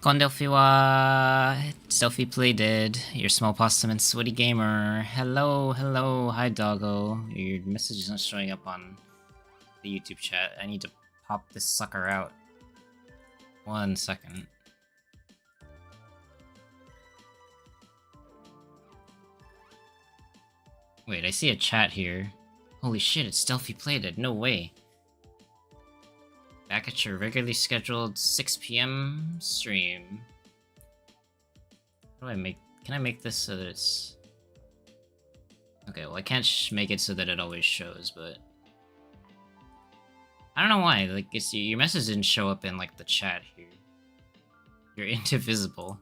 Kondelfiwa, Delphi playdead, your small possum and sweaty gamer. Hello, hello, hi doggo. Your message is not showing up on the YouTube chat. I need to pop this sucker out. 1 second. Wait, I see a chat here. Holy shit, it's Delphi playdead, no way. Back at your regularly scheduled 6 p.m. stream. How do I make... Can I make this so that it's... Okay, well I can't make it so that it always shows, but... I don't know why, like, it's, your message didn't show up in, like, the chat here. You're indivisible.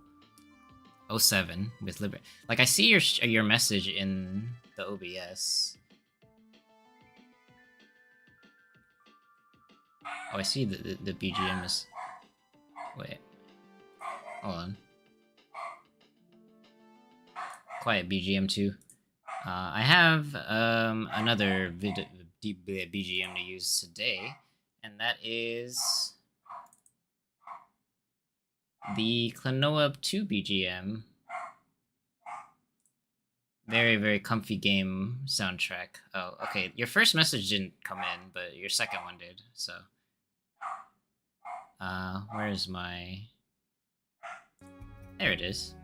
07 with Liber... Like, I see your message in the OBS. Oh, I see the BGM is... Wait. Hold on. Quiet BGM too. I have another BGM to use today, and that is... the Klonoa 2 BGM. Very, very comfy game soundtrack. Oh, okay. Your first message didn't come in, but your second one did, so. Where's my... There it is.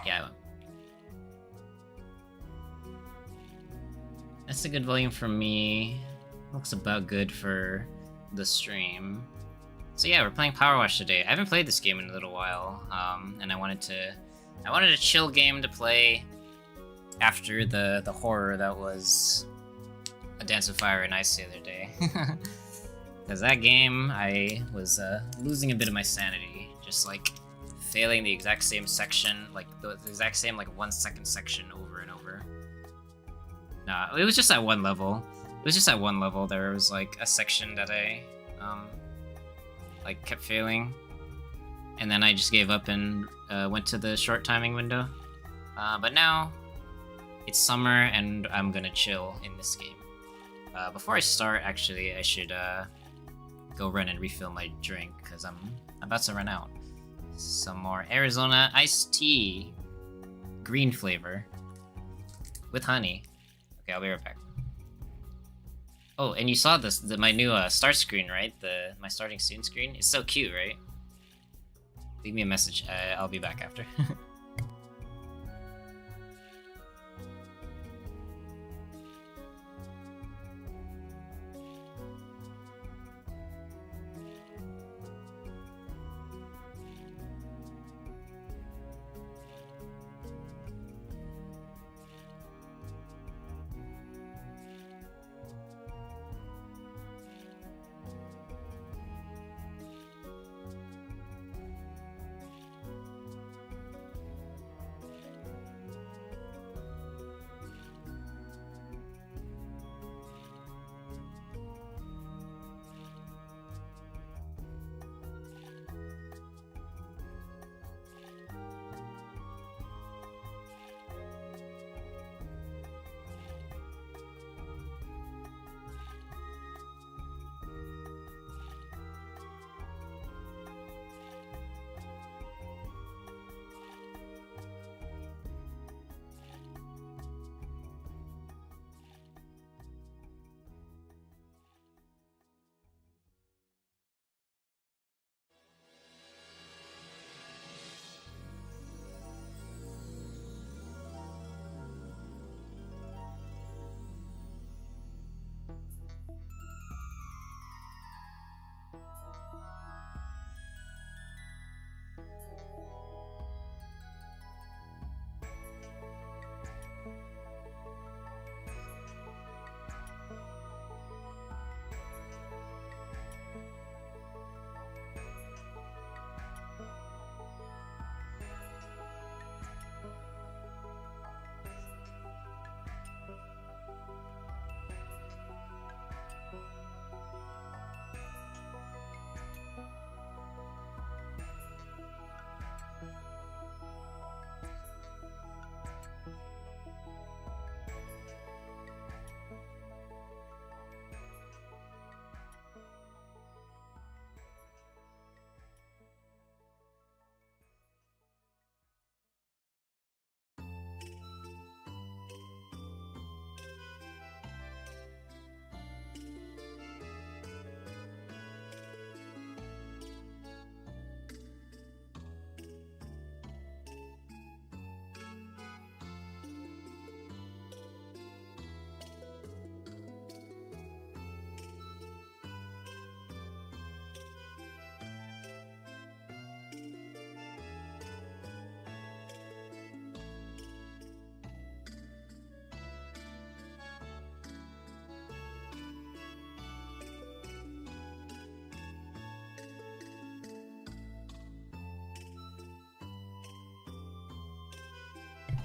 Yeah. That's a good volume for me. Looks about good for the stream. So yeah, we're playing POWERWASH today. I haven't played this game in a little while, and I wanted a chill game to play after the horror that was A Dance of Fire and Ice the other day. Because that game, I was losing a bit of my sanity, just like failing the exact same section, like the exact same like 1 second section over and over. Nah, it was just at one level. It was just at one level. There was like a section that I like kept failing, and then I just gave up and went to the short timing window. But now it's summer and I'm gonna chill in this game. Before I start, actually, I should go run and refill my drink because I'm about to run out. Some more Arizona iced tea, green flavor with honey. Okay, I'll be right back. Oh, and you saw this, my new start screen, right? My starting soon screen. It's so cute, right? Leave me a message. I'll be back after.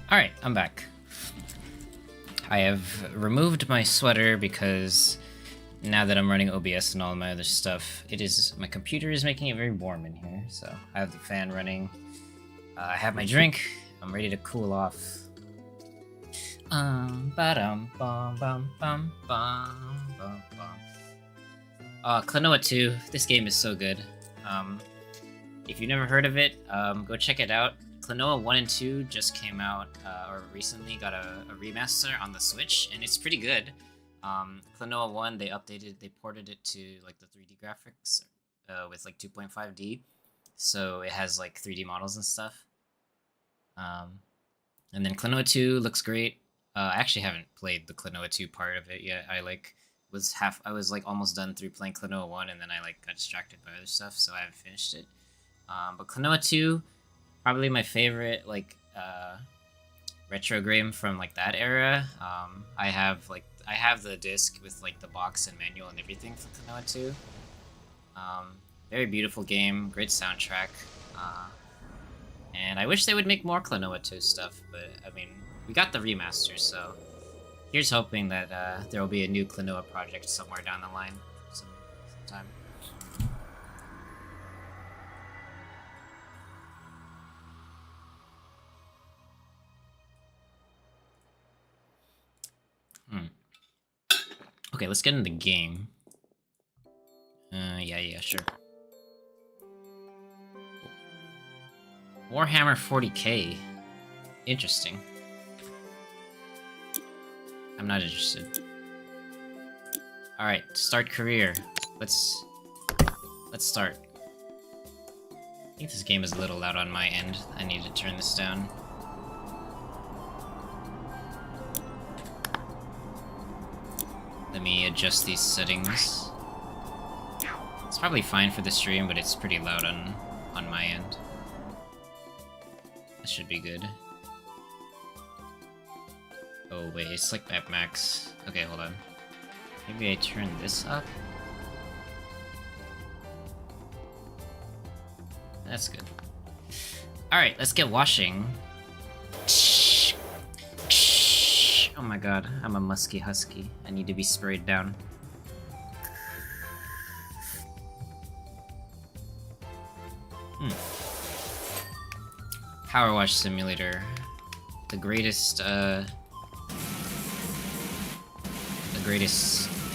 Alright, I'm back. I have removed my sweater because now that I'm running OBS and all my other stuff, my computer is making it very warm in here, so I have the fan running. I have my drink, I'm ready to cool off. Klonoa 2, this game is so good. If you've never heard of it, go check it out. Klonoa 1 and 2 just came out, or recently got a remaster on the Switch, and it's pretty good. Klonoa 1, they ported it to like the 3D graphics with like 2.5D, so it has like 3D models and stuff. And then Klonoa 2 looks great. I actually haven't played the Klonoa 2 part of it yet. I was like almost done through playing Klonoa 1, and then I like got distracted by other stuff, so I haven't finished it. But Klonoa 2, probably my favorite like retro game from like that era. I have the disc with like the box and manual and everything for Klonoa 2. Very beautiful game, great soundtrack. And I wish they would make more Klonoa 2 stuff, but I mean, we got the remaster, so here's hoping that there will be a new Klonoa project somewhere down the line sometime. Okay, let's get into the game. Yeah, sure. Warhammer 40k. Interesting. I'm not interested. Alright, start career. Let's start. I think this game is a little loud on my end. I need to turn this down. Let me adjust these settings. It's probably fine for the stream, but it's pretty loud on my end. That should be good. Oh wait, it's like at max. Okay, hold on. Maybe I turn this up? That's good. Alright, let's get washing. Oh my god, I'm a musky husky. I need to be sprayed down. POWERWASH Simulator. The greatest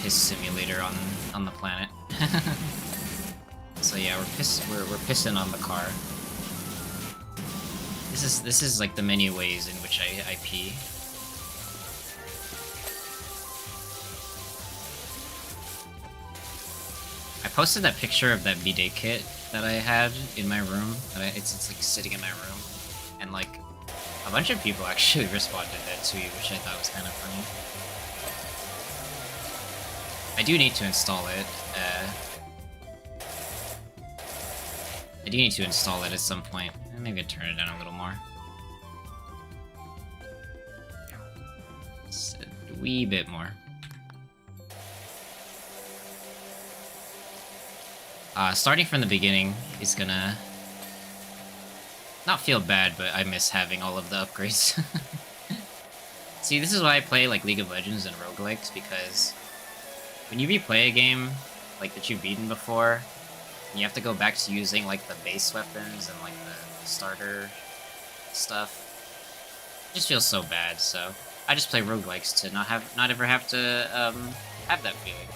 piss simulator on the planet. So yeah, we're pissing on the car. This is like the many ways in which I pee. I posted that picture of that bidet kit that I had in my room. It's like sitting in my room, and like a bunch of people actually responded to that tweet, which I thought was kind of funny. I do need to install it. I do need to install it at some point. Maybe I'll turn it down a little more. Just a wee bit more. Starting from the beginning is gonna not feel bad, but I miss having all of the upgrades. See, this is why I play like League of Legends and roguelikes, because when you replay a game like that you've beaten before, and you have to go back to using like the base weapons and like the starter stuff, it just feels so bad. So I just play roguelikes to not ever have to have that feeling.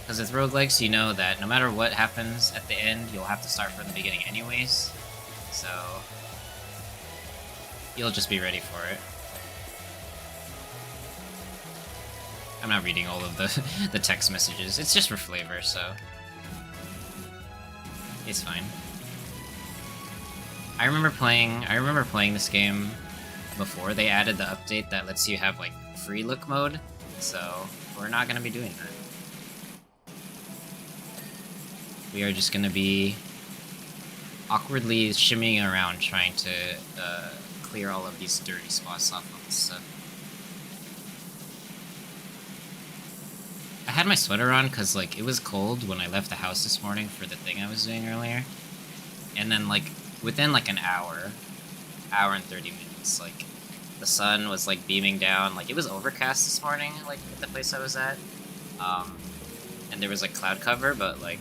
Because with roguelikes, you know that no matter what happens at the end, you'll have to start from the beginning anyways. So you'll just be ready for it. I'm not reading all of the text messages. It's just for flavor, so it's fine. I remember playing this game before they added the update that lets you have like free look mode. So we're not gonna be doing that. We are just gonna be awkwardly shimmying around trying to clear all of these dirty spots off of this stuff. I had my sweater on because like it was cold when I left the house this morning for the thing I was doing earlier. And then like within like an hour and 30 minutes, like the sun was like beaming down. Like it was overcast this morning, like at the place I was at. And there was like cloud cover, but like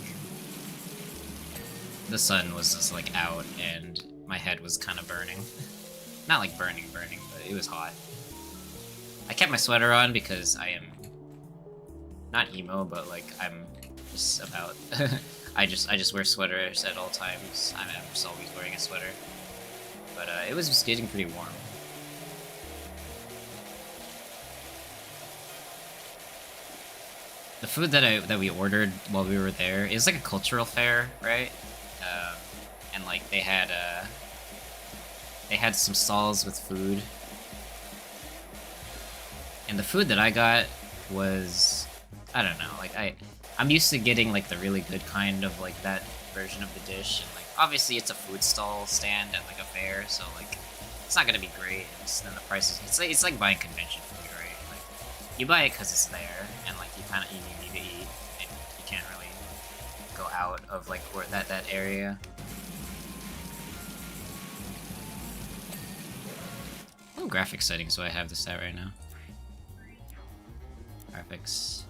the sun was just like out and my head was kind of burning. Not like burning, but it was hot. I kept my sweater on because I am not emo, but like I'm just about I just wear sweaters at all times. I'm just always wearing a sweater. But it was just getting pretty warm. The food that we ordered while we were there is like a cultural fair, right? And like they had some stalls with food. And the food that I got was, I don't know, like I'm used to getting like the really good kind of like that version of the dish, and like obviously it's a food stall stand at like a fair, so like it's not gonna be great. And then the prices, it's like buying convention food, right? Like you buy it because it's there, and like you need to eat, and you can't really go out of like where that area. What graphics settings do I have this at right now? Graphics.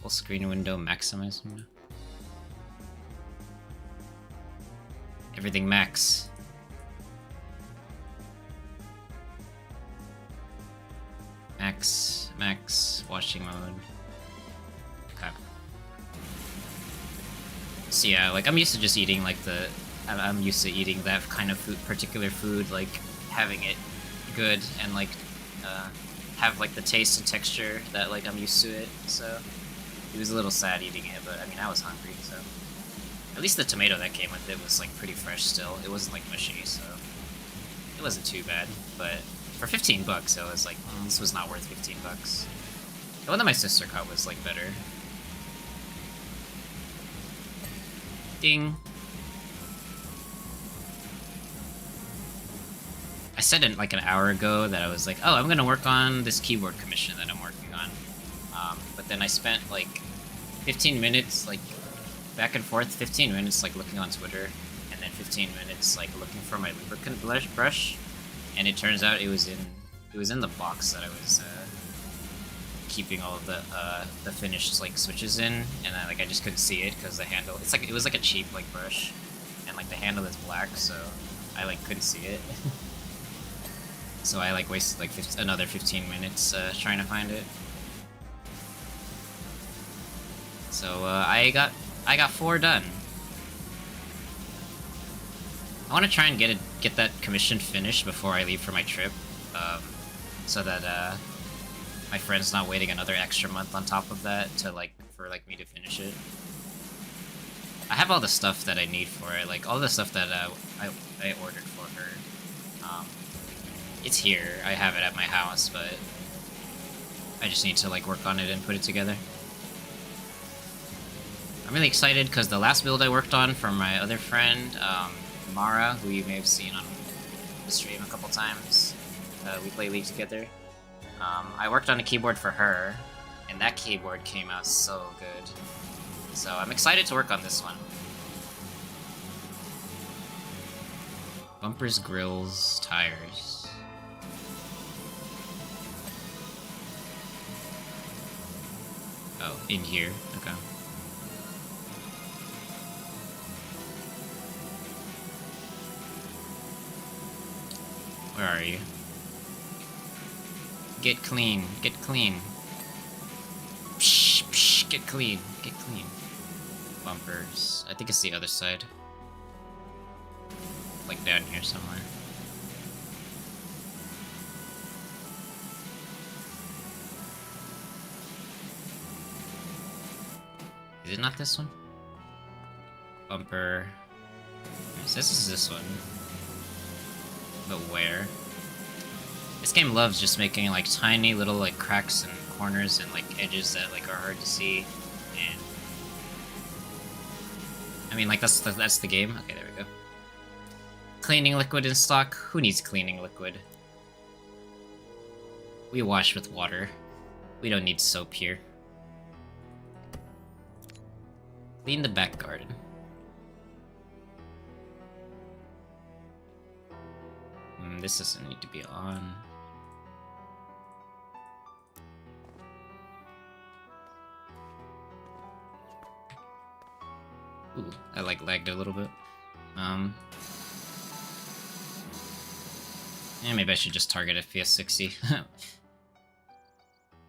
Full screen window maximize window. Everything max. Max watching mode. Okay. So yeah, like I'm used to just eating like I'm used to eating that kind of food, particular food, like having it good and like have like the taste and texture that like I'm used to it. So it was a little sad eating it, but I mean I was hungry, so at least the tomato that came with it was like pretty fresh still. It wasn't like mushy, so it wasn't too bad. But for 15 bucks, it was like this was not worth 15 bucks. The one that my sister got was like better. Ding. I said it like an hour ago that I was like, oh, I'm gonna work on this keyboard commission that I'm working on. But then I spent like 15 minutes like back and forth, 15 minutes like looking on Twitter, and then 15 minutes like looking for my lubricant brush, and it turns out it was in the box that I was keeping all of the finished like switches in, and I just couldn't see it because the handle, it was like a cheap like brush, and like the handle is black, so I like couldn't see it. So I like wasted like another 15 minutes trying to find it. So I got 4 done. I want to try and get that commission finished before I leave for my trip, so that my friend's not waiting another extra month on top of that for me to finish it. I have all the stuff that I need for it, like all the stuff that I ordered for her. It's here. I have it at my house, but I just need to like work on it and put it together. I'm really excited because the last build I worked on for my other friend, Mara, who you may have seen on the stream a couple times. We play League together. I worked on a keyboard for her, and that keyboard came out so good. So I'm excited to work on this one. Bumpers, grills, tires. Oh, in here. Okay. Where are you? Get clean. Get clean. Psh, psh, get clean. Get clean. Bumpers. I think it's the other side. Like down here somewhere. Is it not this one? Bumper. This is this one. But where? This game loves just making like tiny little like cracks and corners and like edges that like are hard to see. And I mean, like that's the game. Okay, there we go. Cleaning liquid in stock. Who needs cleaning liquid? We wash with water. We don't need soap here. Clean the back garden. This doesn't need to be on. Ooh, I like lagged a little bit. Yeah, maybe I should just target FPS 60.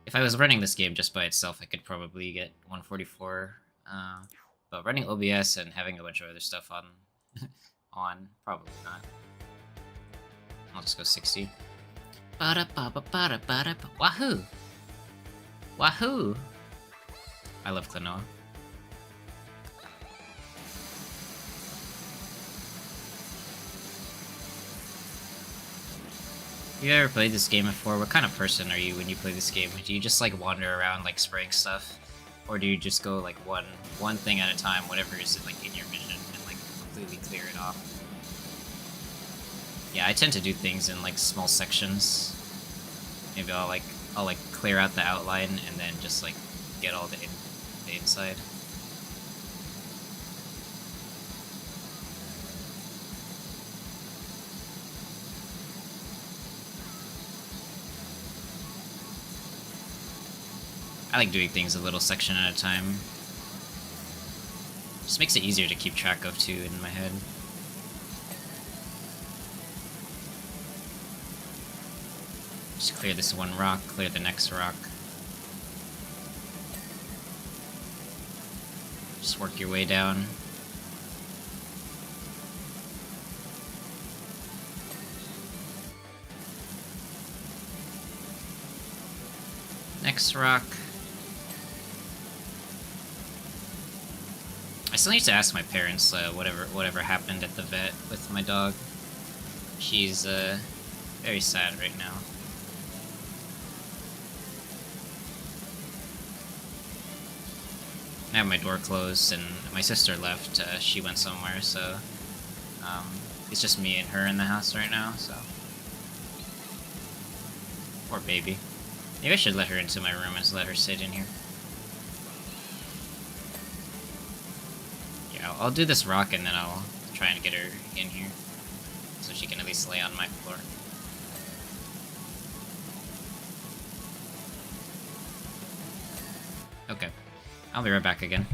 If I was running this game just by itself, I could probably get 144. But running OBS and having a bunch of other stuff on, probably not. I'll just go 60. Wahoo! Wahoo! I love Klonoa. Have you ever played this game before? What kind of person are you when you play this game? Do you just like wander around like spraying stuff? Or do you just go like one thing at a time, whatever is like in your vision, and like completely clear it off? Yeah, I tend to do things in like small sections. Maybe I'll clear out the outline and then just like get all the inside. I like doing things a little section at a time. Just makes it easier to keep track of too in my head. Just clear this one rock, clear the next rock. Just work your way down. Next rock. I still need to ask my parents whatever happened at the vet with my dog. She's very sad right now. I have my door closed and my sister left. She went somewhere, so it's just me and her in the house right now. So poor baby. Maybe I should let her into my room and let her sit in here. Yeah, I'll do this rock and then I'll try and get her in here so she can at least lay on my floor. Okay, I'll be right back again.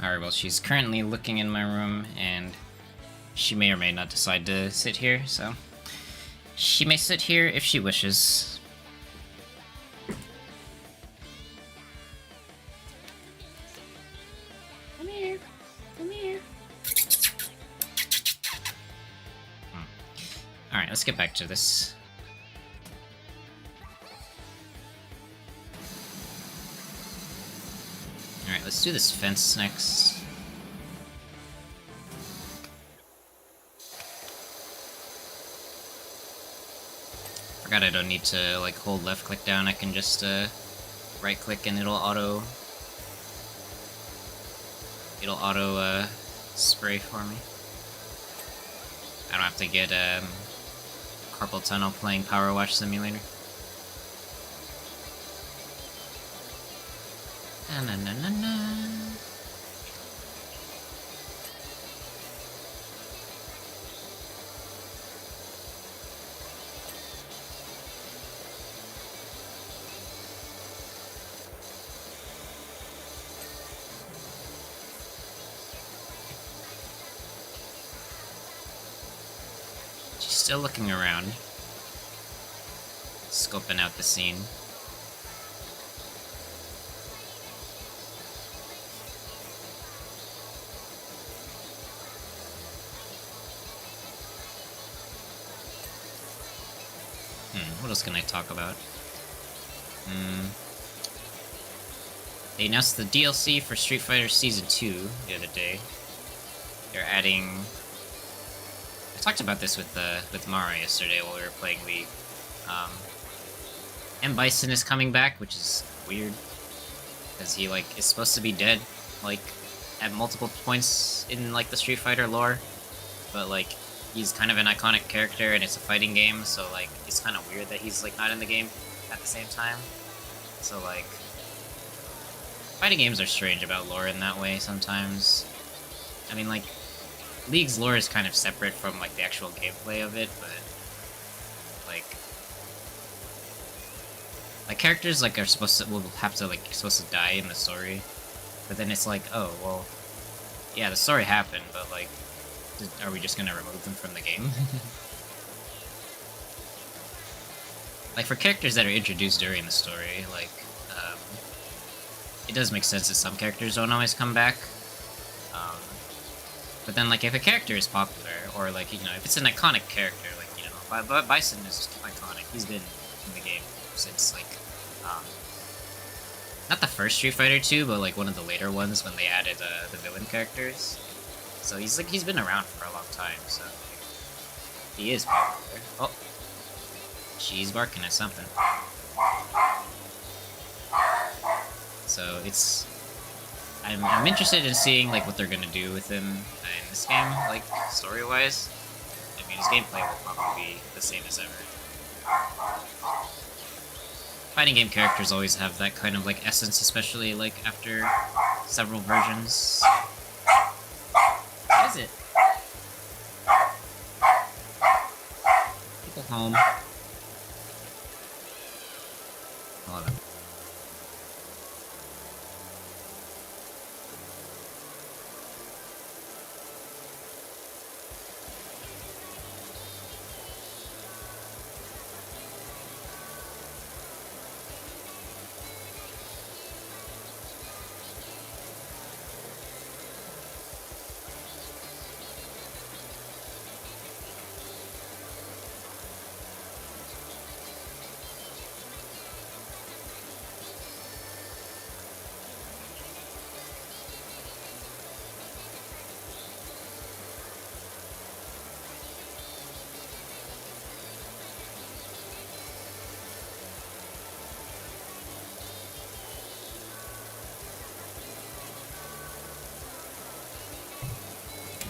Alright, well, she's currently looking in my room, and she may or may not decide to sit here, so she may sit here if she wishes. Come here. Come here. Alright, let's get back to this. Alright, let's do this fence next. Forgot I don't need to like hold left click down, I can just right click and it'll auto spray for me. I don't have to get carpal tunnel playing POWERWASH Simulator. na na na na. She's still looking around, scoping out the scene. What else can I talk about? They announced the DLC for Street Fighter Season 2 the other day. They're adding... I talked about this with Mara yesterday while we were playing League. M. Bison is coming back, which is weird. Because he, like, is supposed to be dead, like, at multiple points in, like, the Street Fighter lore. But, like, he's kind of an iconic character and it's a fighting game, so, like, it's kind of weird that he's, like, not in the game at the same time. So, like, fighting games are strange about lore in that way sometimes. I mean, like, League's lore is kind of separate from, like, the actual gameplay of it, but, like, characters, like, are supposed to, will have to, like, supposed to die in the story, but then it's like, oh, well, yeah, the story happened, but, like, are we just gonna remove them from the game? Like, for characters that are introduced during the story, like, it does make sense that some characters don't always come back. But then, like, if a character is popular, or, like, you know, if it's an iconic character, like, you know, Bison is iconic. He's been in the game since, like, not the first Street Fighter 2, but, like, one of the later ones when they added the villain characters. So he's, like, he's been around for a long time, so, like, he is popular. Oh, she's barking at something. So it's... I'm interested in seeing, like, what they're gonna do with him in this game, like, story-wise. I mean, his gameplay will probably be the same as ever. Fighting game characters always have that kind of, like, essence, especially, like, after several versions. What is it? People home. I love it.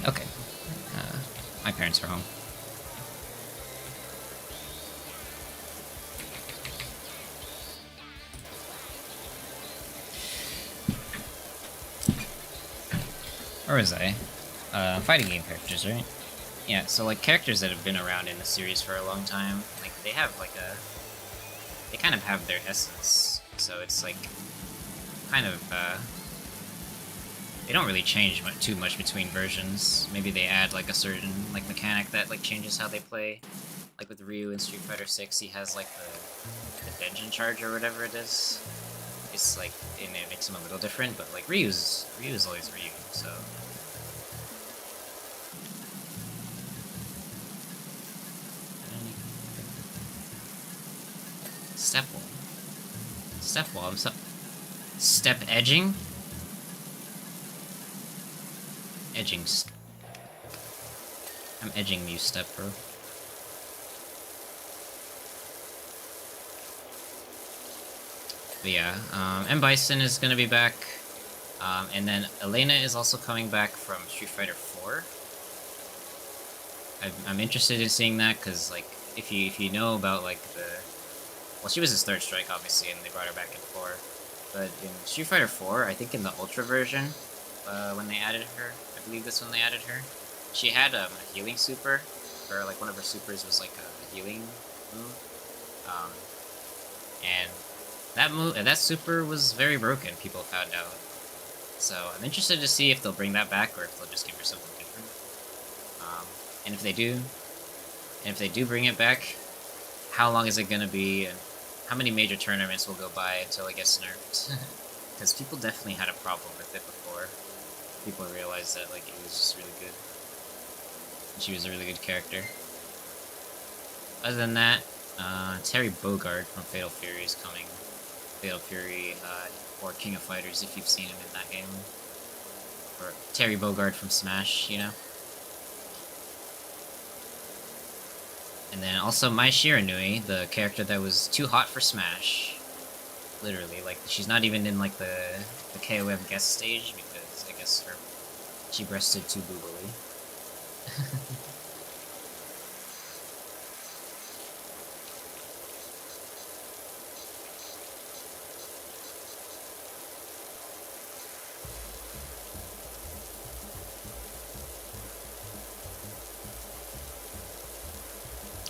Okay. My parents are home. Where was I? Fighting game characters, right? Yeah, so, like, characters that have been around in the series for a long time, like, they have, like, they kind of have their essence. So it's, like, kind of, they don't really change too much between versions. Maybe they add, like, a certain, like, mechanic that, like, changes how they play. Like with Ryu in Street Fighter 6, he has, like, the dungeon charge or whatever it is. It's, like, and it makes him a little different, but, like, Ryu's always Ryu, so... Step wall. Step wall, step edging? Edging. I'm edging you, step bro. But yeah, M. Bison is gonna be back, and then Elena is also coming back from Street Fighter 4. I'm interested in seeing that because, like, if you know about, like, well, she was his third strike obviously, and they brought her back in 4. But in Street Fighter 4, I think in the Ultra version, when they added her, I believe that's when they added her, she had a healing super, or like one of her supers was like a healing move. And that super was very broken, people found out. So I'm interested to see if they'll bring that back or if they'll just give her something different. And if they do bring it back, how long is it gonna be, and how many major tournaments will go by until it gets nerfed? Because people definitely had a problem with it before. People realized that like it was just really good. She was a really good character. Other than that, Terry Bogard from Fatal Fury is coming. Fatal Fury, or King of Fighters if you've seen him in that game. Or Terry Bogard from Smash, you know? And then also Mai Shiranui, the character that was too hot for Smash. Literally, like, she's not even in, like, the KOM guest stage, because I guess she breasted too boobily.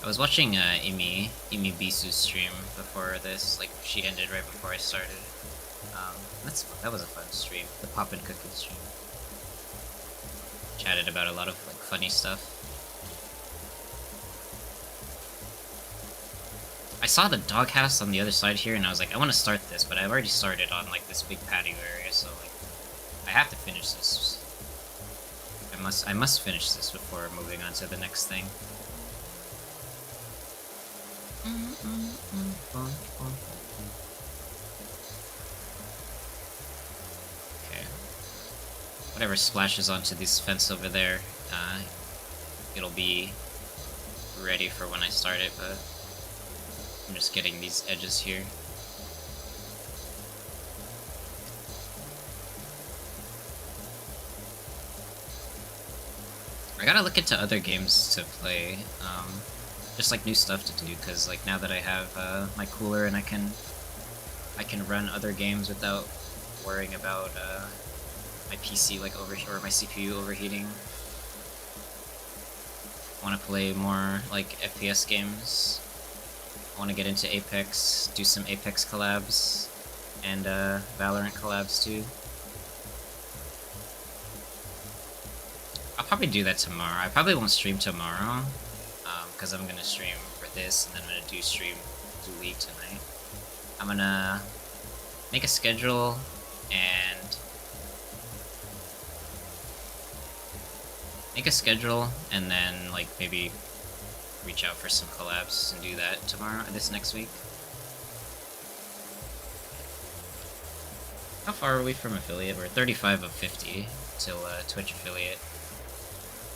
I was watching Imi Bisu's stream before this, like she ended right before I started. That was a fun stream, the Pop and Cookie stream. Chatted about a lot of like funny stuff. I saw the doghouse on the other side here, and I was like, I want to start this, but I've already started on like this big patio area, so like I have to finish this. I must finish this before moving on to the next thing. Okay. Whatever splashes onto this fence over there, it'll be ready for when I start it, but I'm just getting these edges here. I gotta look into other games to play, just like new stuff to do, because like now that I have my cooler and I can run other games without worrying about my PC like or my CPU overheating. I want to play more like FPS games. I want to get into Apex, do some Apex collabs, and Valorant collabs too. I'll probably do that tomorrow. I probably won't stream tomorrow, because I'm gonna stream for this, and then I'm gonna stream League tonight. I'm gonna make a schedule and then like maybe reach out for some collabs and do that tomorrow, this next week. How far are we from affiliate? We're 35 of 50 till Twitch affiliate.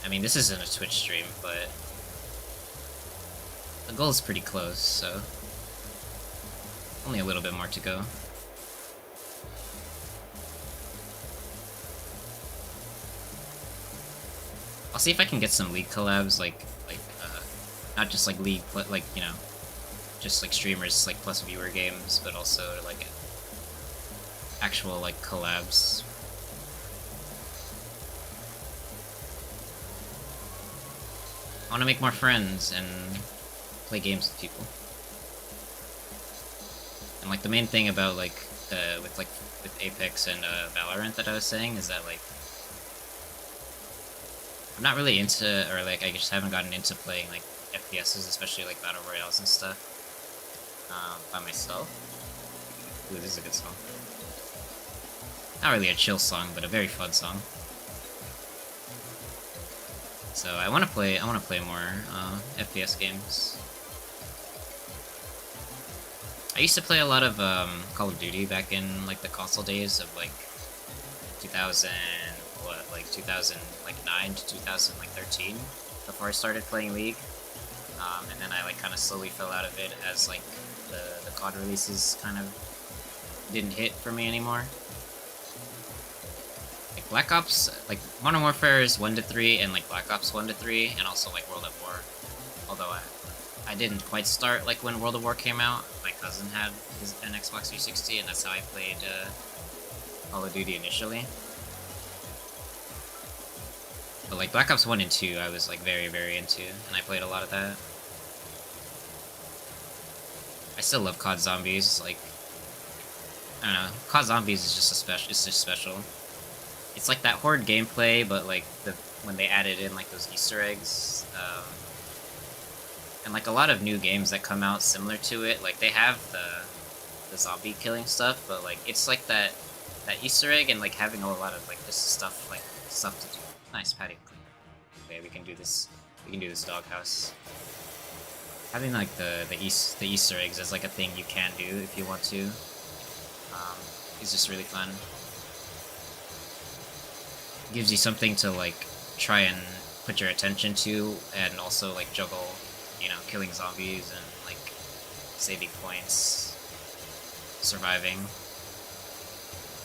I mean, this isn't a Twitch stream, but the goal is pretty close, so only a little bit more to go. I'll see if I can get some League collabs, like not just like League, like, you know, just like streamers, like plus viewer games, but also like actual like collabs. I want to make more friends and play games with people. And like the main thing about like with Apex and Valorant that I was saying is that like I'm not really into, or like I just haven't gotten into playing like FPSs, especially like battle royales and stuff, by myself. Ooh, this is a good song. Not really a chill song, but a very fun song. So I want to play more FPS games. I used to play a lot of Call of Duty back in like the console days of like 2009 to 2013, before I started playing League. And then I like kind of slowly fell out of it as like the COD releases kind of didn't hit for me anymore. Like Black Ops, like Modern Warfare is 1 to 3, and like Black Ops 1 to 3, and also like World at War. Although I didn't quite start like when World at War came out. Like cousin had an Xbox 360, and that's how I played Call of Duty initially. But like Black Ops 1 and 2, I was like very, very into, and I played a lot of that. I still love COD Zombies. Like, I don't know, COD Zombies is just it's just special. It's like that horde gameplay, but like when they added in like those Easter eggs, and like a lot of new games that come out similar to it. Like they have the zombie killing stuff, but like it's like that Easter egg and like having a lot of like this stuff to do. Nice patio. Okay, we can do this. We can do this doghouse. Having like the Easter eggs as like a thing you can do if you want to, is just really fun. Gives you something to like try and put your attention to, and also like juggle, you know, killing zombies and like saving points, surviving.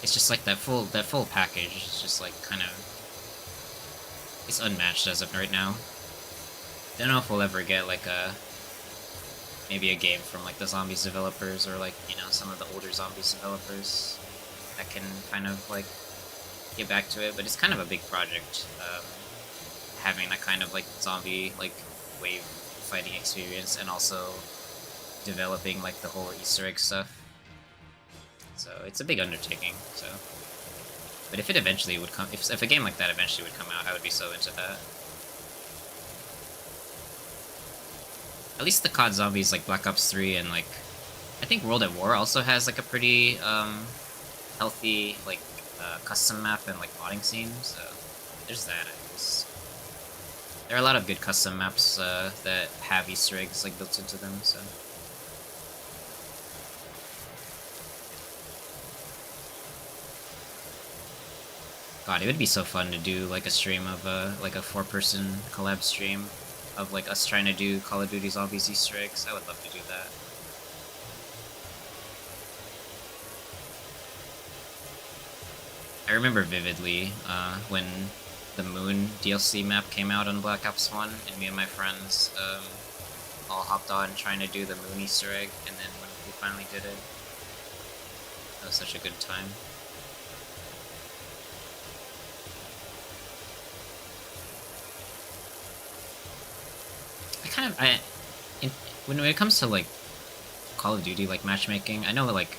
It's just like that full package. It's just like kind of, it's unmatched as of right now. Don't know if we'll ever get like maybe a game from like the Zombies developers, or like, you know, some of the older Zombies developers that can kind of like get back to it. But it's kind of a big project, having that kind of like zombie like wave fighting experience, and also developing like the whole Easter egg stuff. So it's a big undertaking. So, but if it eventually would come, if a game like that eventually would come out, I would be so into that. At least the COD Zombies, like Black Ops 3, and like I think World at War also has like a pretty healthy like custom map and like modding scene. So there's that. There are a lot of good custom maps that have Easter eggs like built into them. So. God, it would be so fun to do like a stream of like a 4-person collab stream of like us trying to do Call of Duty Zombies Easter eggs. I would love to do that. I remember vividly when the Moon DLC map came out on Black Ops 1, and me and my friends all hopped on trying to do the Moon Easter egg, and then when we finally did it, that was such a good time. When it comes to like Call of Duty like matchmaking, I know like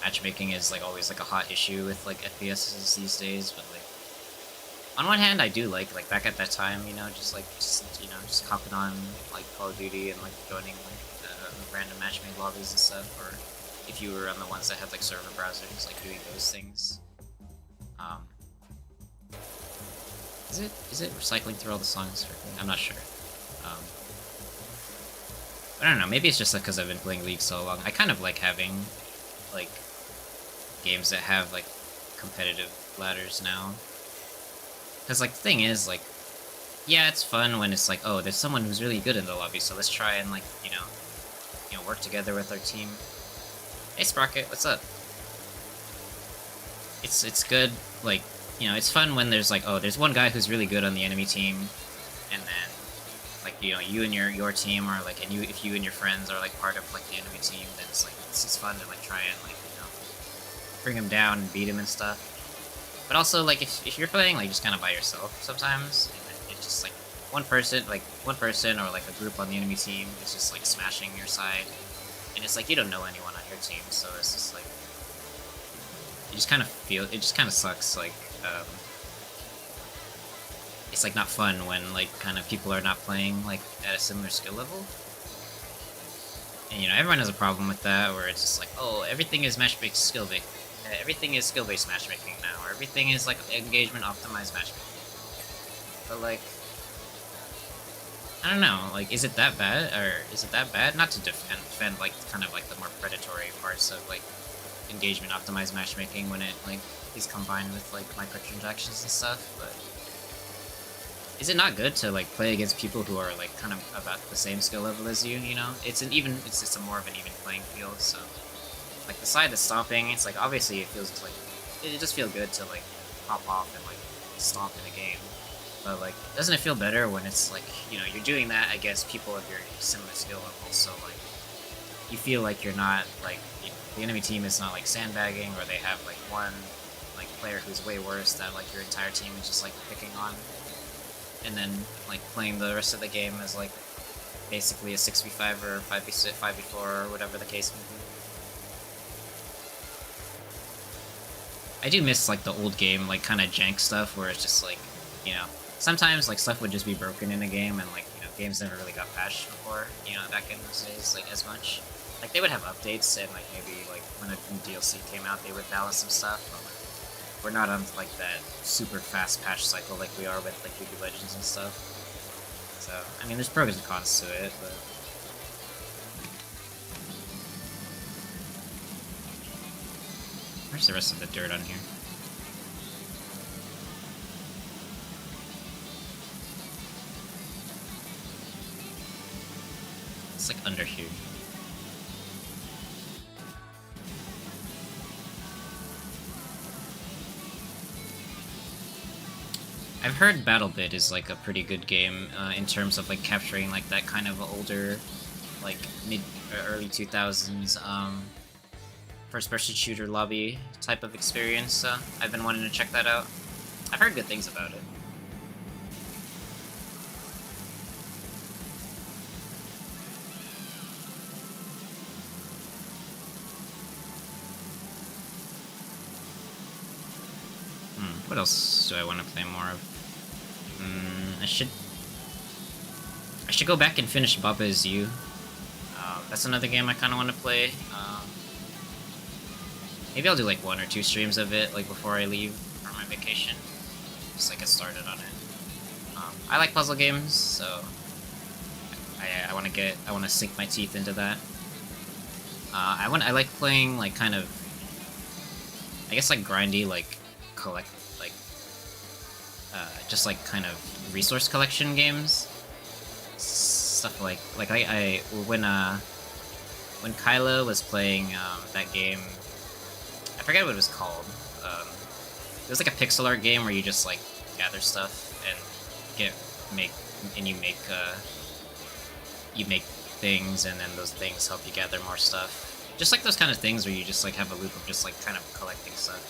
matchmaking is like always like a hot issue with like FPSs these days, but like on one hand I do like back at that time, you know, just hopping on like Call of Duty and like joining like random matchmade lobbies and stuff, or if you were on the ones that had like server browsers, like doing those things. Is it recycling through all the songs? I'm not sure. I don't know, maybe it's just because I've been playing League so long. I kind of like having, like, games that have, like, competitive ladders now. Because, like, the thing is, like, yeah, it's fun when it's like, oh, there's someone who's really good in the lobby, so let's try and, like, you know, work together with our team. Hey, Sprocket, what's up? It's good, like, you know, it's fun when there's, like, oh, there's one guy who's really good on the enemy team, and then like, you know, you and your team are like, and if you and your friends are like part of like the enemy team, then it's like it's just fun to like try and like, you know, bring him down and beat him and stuff. But also like if you're playing like just kind of by yourself sometimes, and it's just like one person or like a group on the enemy team is just like smashing your side, and it's like you don't know anyone on your team, so it's just like you just kind of feel, it just kind of sucks, like it's like not fun when like kind of people are not playing like at a similar skill level. And you know, everyone has a problem with that, where it's just like, oh, everything is match-based skill-based. Everything is skill-based matchmaking now, or everything is like engagement optimized matchmaking. But like, I don't know, like, is it that bad, or is it that bad? Not to defend like kind of like the more predatory parts of like engagement optimized matchmaking when it like is combined with like microtransactions and stuff, but is it not good to like play against people who are like kind of about the same skill level as you? You know, it's just a more of an even playing field. So, like the side that's stomping, it's like obviously it feels like it just feel good to like hop off and like stomp in a game. But like, doesn't it feel better when it's like, you know, you're doing that against people of your similar skill level? So like, you feel like you're not like the enemy team is not like sandbagging, or they have like one like player who's way worse that like your entire team is just like picking on, and then like playing the rest of the game as like basically a 6v5 or 5v6, 5v4 or whatever the case may be. I do miss like the old game, like kind of jank stuff where it's just like, you know, sometimes like stuff would just be broken in a game, and like, you know, games never really got patched before, you know, back in those days, like as much. Like they would have updates, and like maybe like when a new DLC came out, they would balance some stuff, but like, we're not on like that super fast patch cycle like we are with like League of Legends and stuff. So, I mean, there's pros and cons to it, but... Where's the rest of the dirt on here? It's like under here. I've heard BattleBit is like a pretty good game in terms of like capturing like that kind of older, like mid early 2000s first-person shooter lobby type of experience. I've been wanting to check that out. I've heard good things about it. What else do I want to play more of? I should go back and finish Baba Is You. That's another game I kind of want to play. Maybe I'll do like 1 or 2 streams of it, like before I leave for my vacation, just like get started on it. I like puzzle games, so I want to sink my teeth into that. I like playing like kind of, I guess like grindy, like collect, like just like kind of resource collection games, stuff like when Kyla was playing that game, I forget what it was called. It was like a pixel art game where you just like gather stuff and you make things, and then those things help you gather more stuff. Just like those kind of things where you just like have a loop of just like kind of collecting stuff.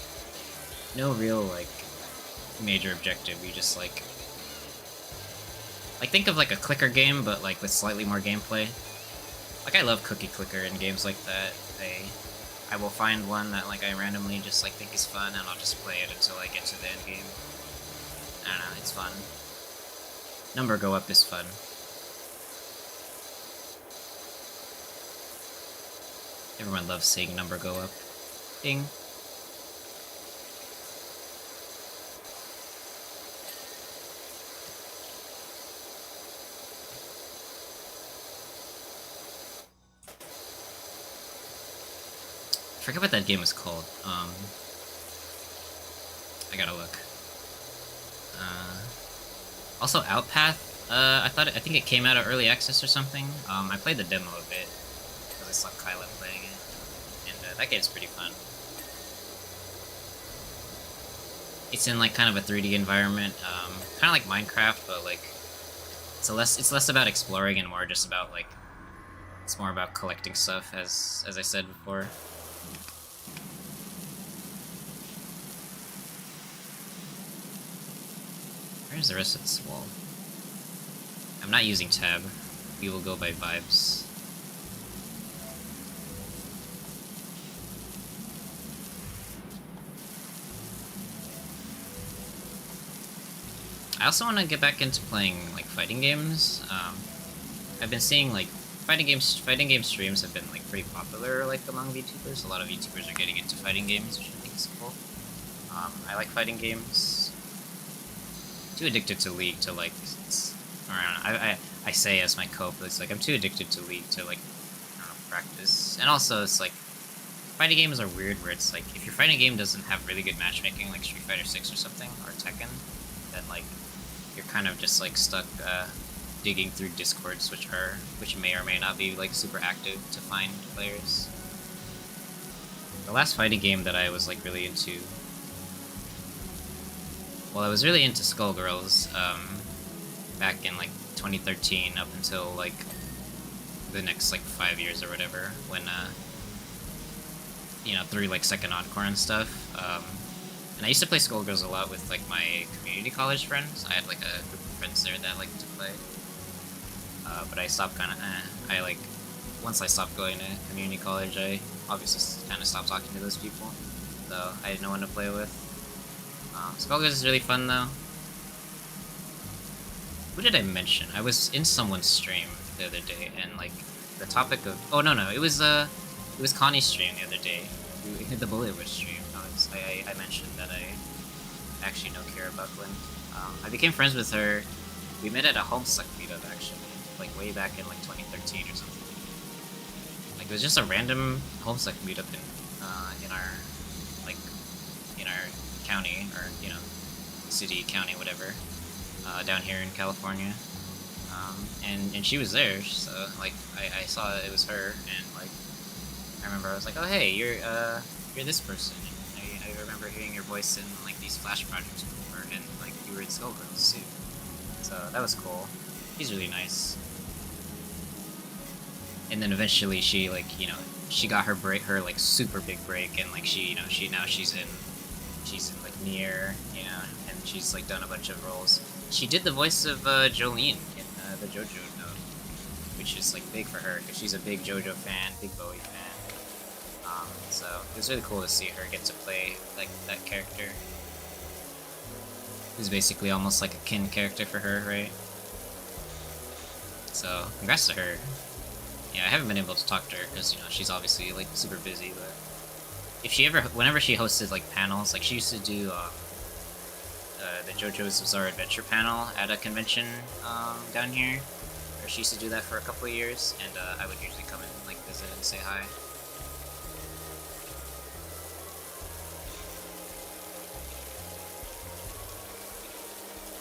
No real like major objective. You just like think of like a clicker game, but like with slightly more gameplay. Like I love cookie clicker in games like that. I will find one that like I randomly just like think is fun, and I'll just play it until I get to the end game. I don't know, it's fun. Number go up is fun. Everyone loves seeing number go up. Ding. I forget what that game was called. I gotta look. Also, Outpath. I think it came out of early access or something. I played the demo a bit because I saw Kyla playing it, and that game's pretty fun. It's in like kind of a 3D environment, kind of like Minecraft, but like it's less about exploring and more just about like it's more about collecting stuff, as I said before. Where's the rest of this wall? I'm not using tab. We will go by vibes. I also want to get back into playing like fighting games. I've been seeing like fighting game streams have been like pretty popular like among VTubers. A lot of VTubers are getting into fighting games, which I think is cool. I like fighting games. Too addicted to League to like, I say as my cope, it's like I'm too addicted to League to like, I don't know, practice. And also it's like, fighting games are weird where it's like, if your fighting game doesn't have really good matchmaking, like Street Fighter 6 or something, or Tekken, then like, you're kind of just like stuck digging through Discords, which may or may not be like super active to find players. The last fighting game that I was like really into, well, I was really into Skullgirls back in like 2013 up until like the next like 5 years or whatever, when you know, through like second encore and stuff. And I used to play Skullgirls a lot with like my community college friends. I had like a group of friends there that liked to play. But I stopped I like, once I stopped going to community college, I obviously kind of stopped talking to those people. So I had no one to play with. Skullgirls is really fun though. Who did I mention? I was in someone's stream the other day, and like the topic of it was Connie's stream the other day. The POWERWASH stream. I mentioned that I actually know Kara Buckland. I became friends with her. We met at a Homestuck meetup actually, like way back in like 2013 or something. Like it was just a random Homestuck meetup in our county, or you know, city, county, whatever, down here in California. And she was there, so like I saw it was her, and like I remember I was like, oh hey, you're this person. I remember hearing your voice in like these Flash projects before, and like you were in Skullgirls too. So that was cool. She's really nice. And then eventually she like, you know, she got her like super big break, and like she's in like Nier, you know, and she's like done a bunch of roles. She did the voice of Jolene in the JoJo note, which is like big for her because she's a big JoJo fan, big Bowie fan. So it was really cool to see her get to play like that character. Who's basically almost like a kin character for her, right? So congrats to her. Yeah, I haven't been able to talk to her because, you know, she's obviously like super busy, but whenever she hosted like panels, like she used to do the JoJo's Bizarre Adventure panel at a convention down here, or she used to do that for a couple of years, and I would usually come and like visit and say hi.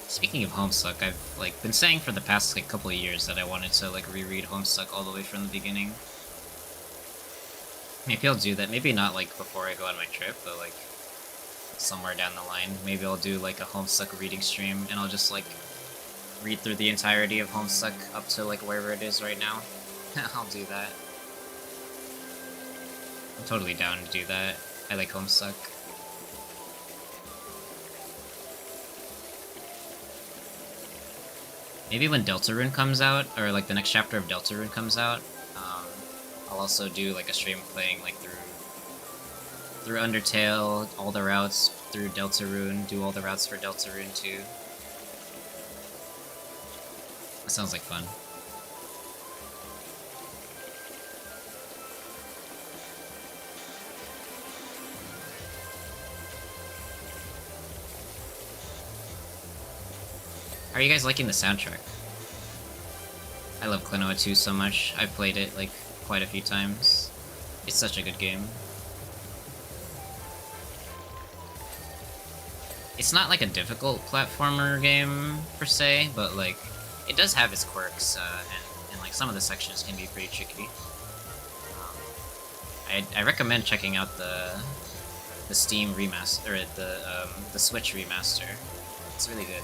Speaking of Homestuck, I've like been saying for the past like couple of years that I wanted to like reread Homestuck all the way from the beginning. Maybe I'll do that. Maybe not like before I go on my trip, but like somewhere down the line. Maybe I'll do like a Homestuck reading stream, and I'll just like read through the entirety of Homestuck up to like wherever it is right now. I'll do that. I'm totally down to do that. I like Homestuck. Maybe when Deltarune comes out, or like the next chapter of Deltarune comes out, I'll also do like a stream playing like through Undertale, all the routes through Deltarune, do all the routes for Deltarune too. That sounds like fun. How are you guys liking the soundtrack? I love Klonoa 2 so much. I've played it like quite a few times. It's such a good game. It's not like a difficult platformer game per se, but like it does have its quirks, and like some of the sections can be pretty tricky. I recommend checking out the Steam remaster, or the Switch remaster. It's really good.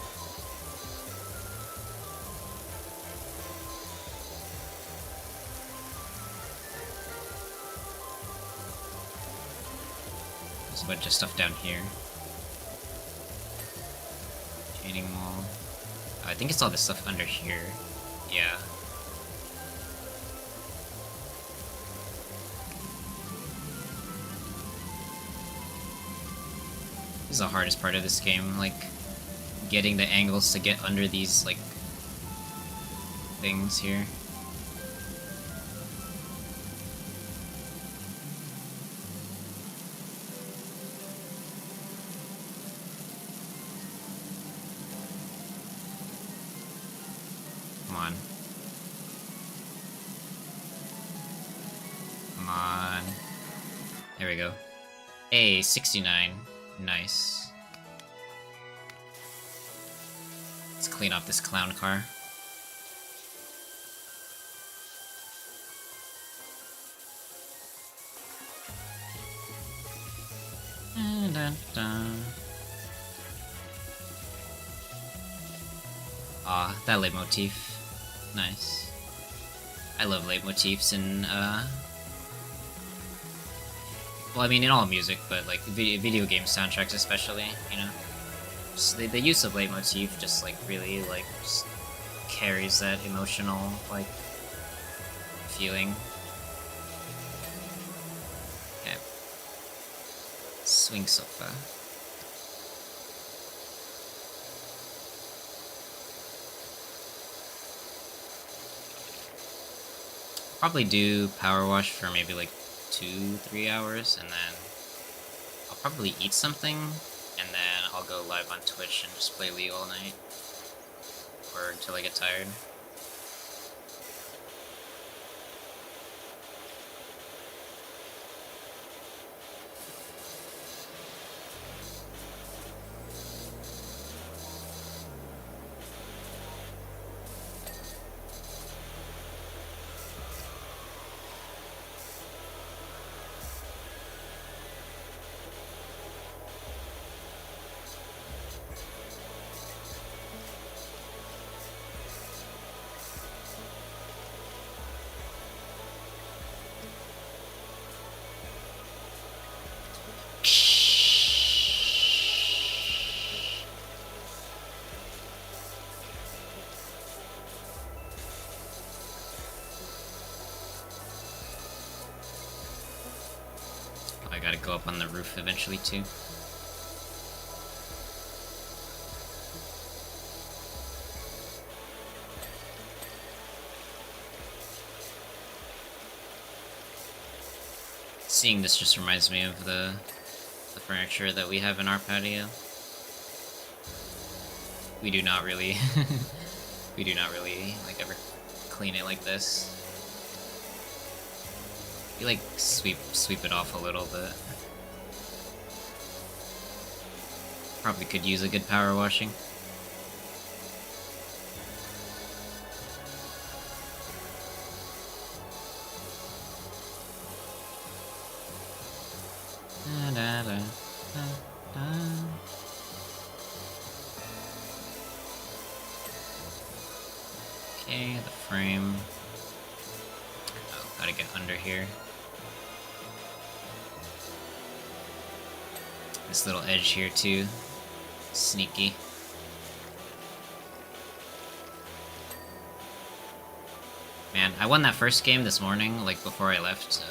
There's a bunch of stuff down here. Chaining wall. I think it's all this stuff under here. Yeah. This is the hardest part of this game, like getting the angles to get under these like things here. Come on. Come on. There we go. Hey, 69. Nice. Let's clean up this clown car. Dun, dun, dun. Ah, that leitmotif. Nice. I love leitmotifs in, well, I mean, in all music, but like video game soundtracks especially, you know? Just the use of leitmotif just like really like just carries that emotional like feeling. Okay. Swing sofa. Probably do power wash for maybe like 2-3 hours, and then I'll probably eat something, and then I'll go live on Twitch and just play League all night, or until I get tired. I gotta go up on the roof eventually too. Seeing this just reminds me of the furniture that we have in our patio. We do not really we do not really like ever clean it like this. We like sweep it off a little bit. Probably could use a good power washing. Okay, the frame. Oh, gotta get under here. This little edge here too. Sneaky. Man, I won that first game this morning, like before I left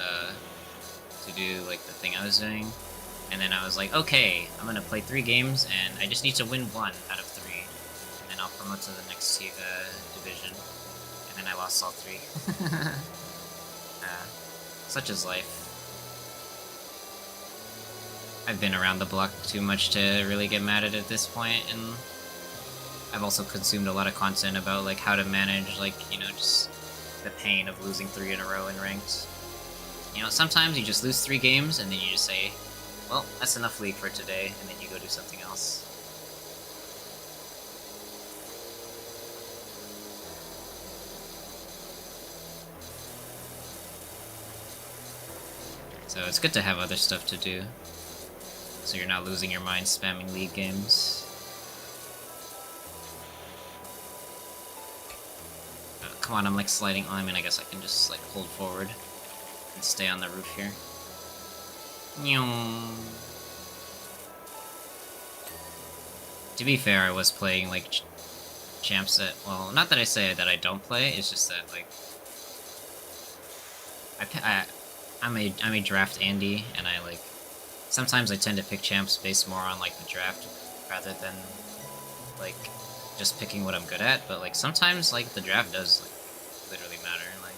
to do like the thing I was doing. And then I was like, okay, I'm gonna play 3 games and I just need to win 1 out of 3. And then I'll promote to the next division. And then I lost all 3. Such is life. I've been around the block too much to really get mad at this point, and I've also consumed a lot of content about like how to manage like, you know, just the pain of losing 3 in a row in ranked. You know, sometimes you just lose 3 games and then you just say, well, that's enough League for today, and then you go do something else. So it's good to have other stuff to do, so you're not losing your mind spamming League games. Come on, I'm like sliding. Oh, I mean, I guess I can just like hold forward and stay on the roof here. To be fair, I was playing like champs that, well, not that I say that I don't play, it's just that like I'm a draft Andy, and I like sometimes I tend to pick champs based more on like the draft rather than like just picking what I'm good at, but like sometimes like the draft does like literally matter. Like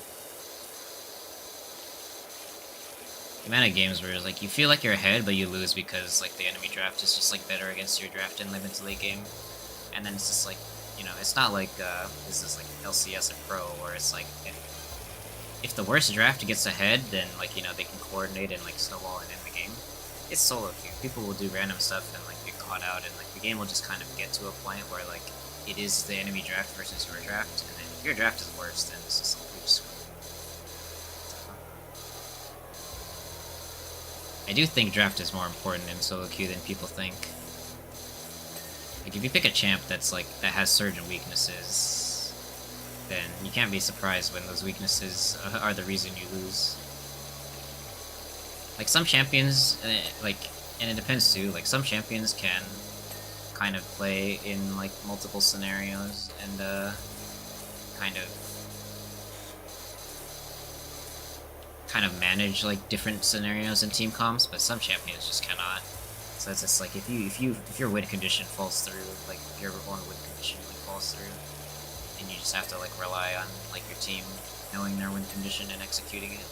the amount of games where it's like you feel like you're ahead but you lose because like the enemy draft is just like better against your draft in live into late game, and then it's just like, you know, it's not like this is like LCS or pro where it's like if the worst draft gets ahead, then like, you know, they can coordinate and like snowball and end the game. It's solo queue. People will do random stuff and like get caught out, and like the game will just kind of get to a point where like it is the enemy draft versus your draft, and then if your draft is worse, then it's just like you're screwed. I do think draft is more important in solo queue than people think. Like if you pick a champ that's like that has certain weaknesses, then you can't be surprised when those weaknesses are the reason you lose. Like, some champions, like, and it depends too, like, some champions can kind of play in, like, multiple scenarios and, kind of manage, like, different scenarios and team comps, but some champions just cannot. So it's just like, if your win condition falls through, like, if your own win condition, like, falls through, and you just have to, like, rely on, like, your team knowing their win condition and executing it.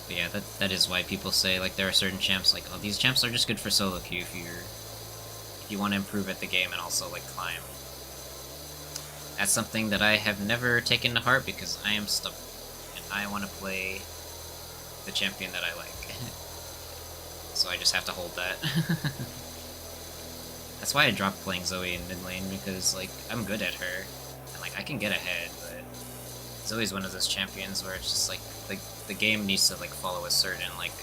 But yeah, that is why people say, like, there are certain champs, like, oh, these champs are just good for solo queue if you want to improve at the game and also, like, climb. That's something that I have never taken to heart because I am stubborn, and I want to play the champion that I like. So I just have to hold that. That's why I dropped playing Zoe in mid lane, because, like, I'm good at her, and, like, I can get ahead, but Zoe's one of those champions where it's just, like, the game needs to, like, follow a certain, like,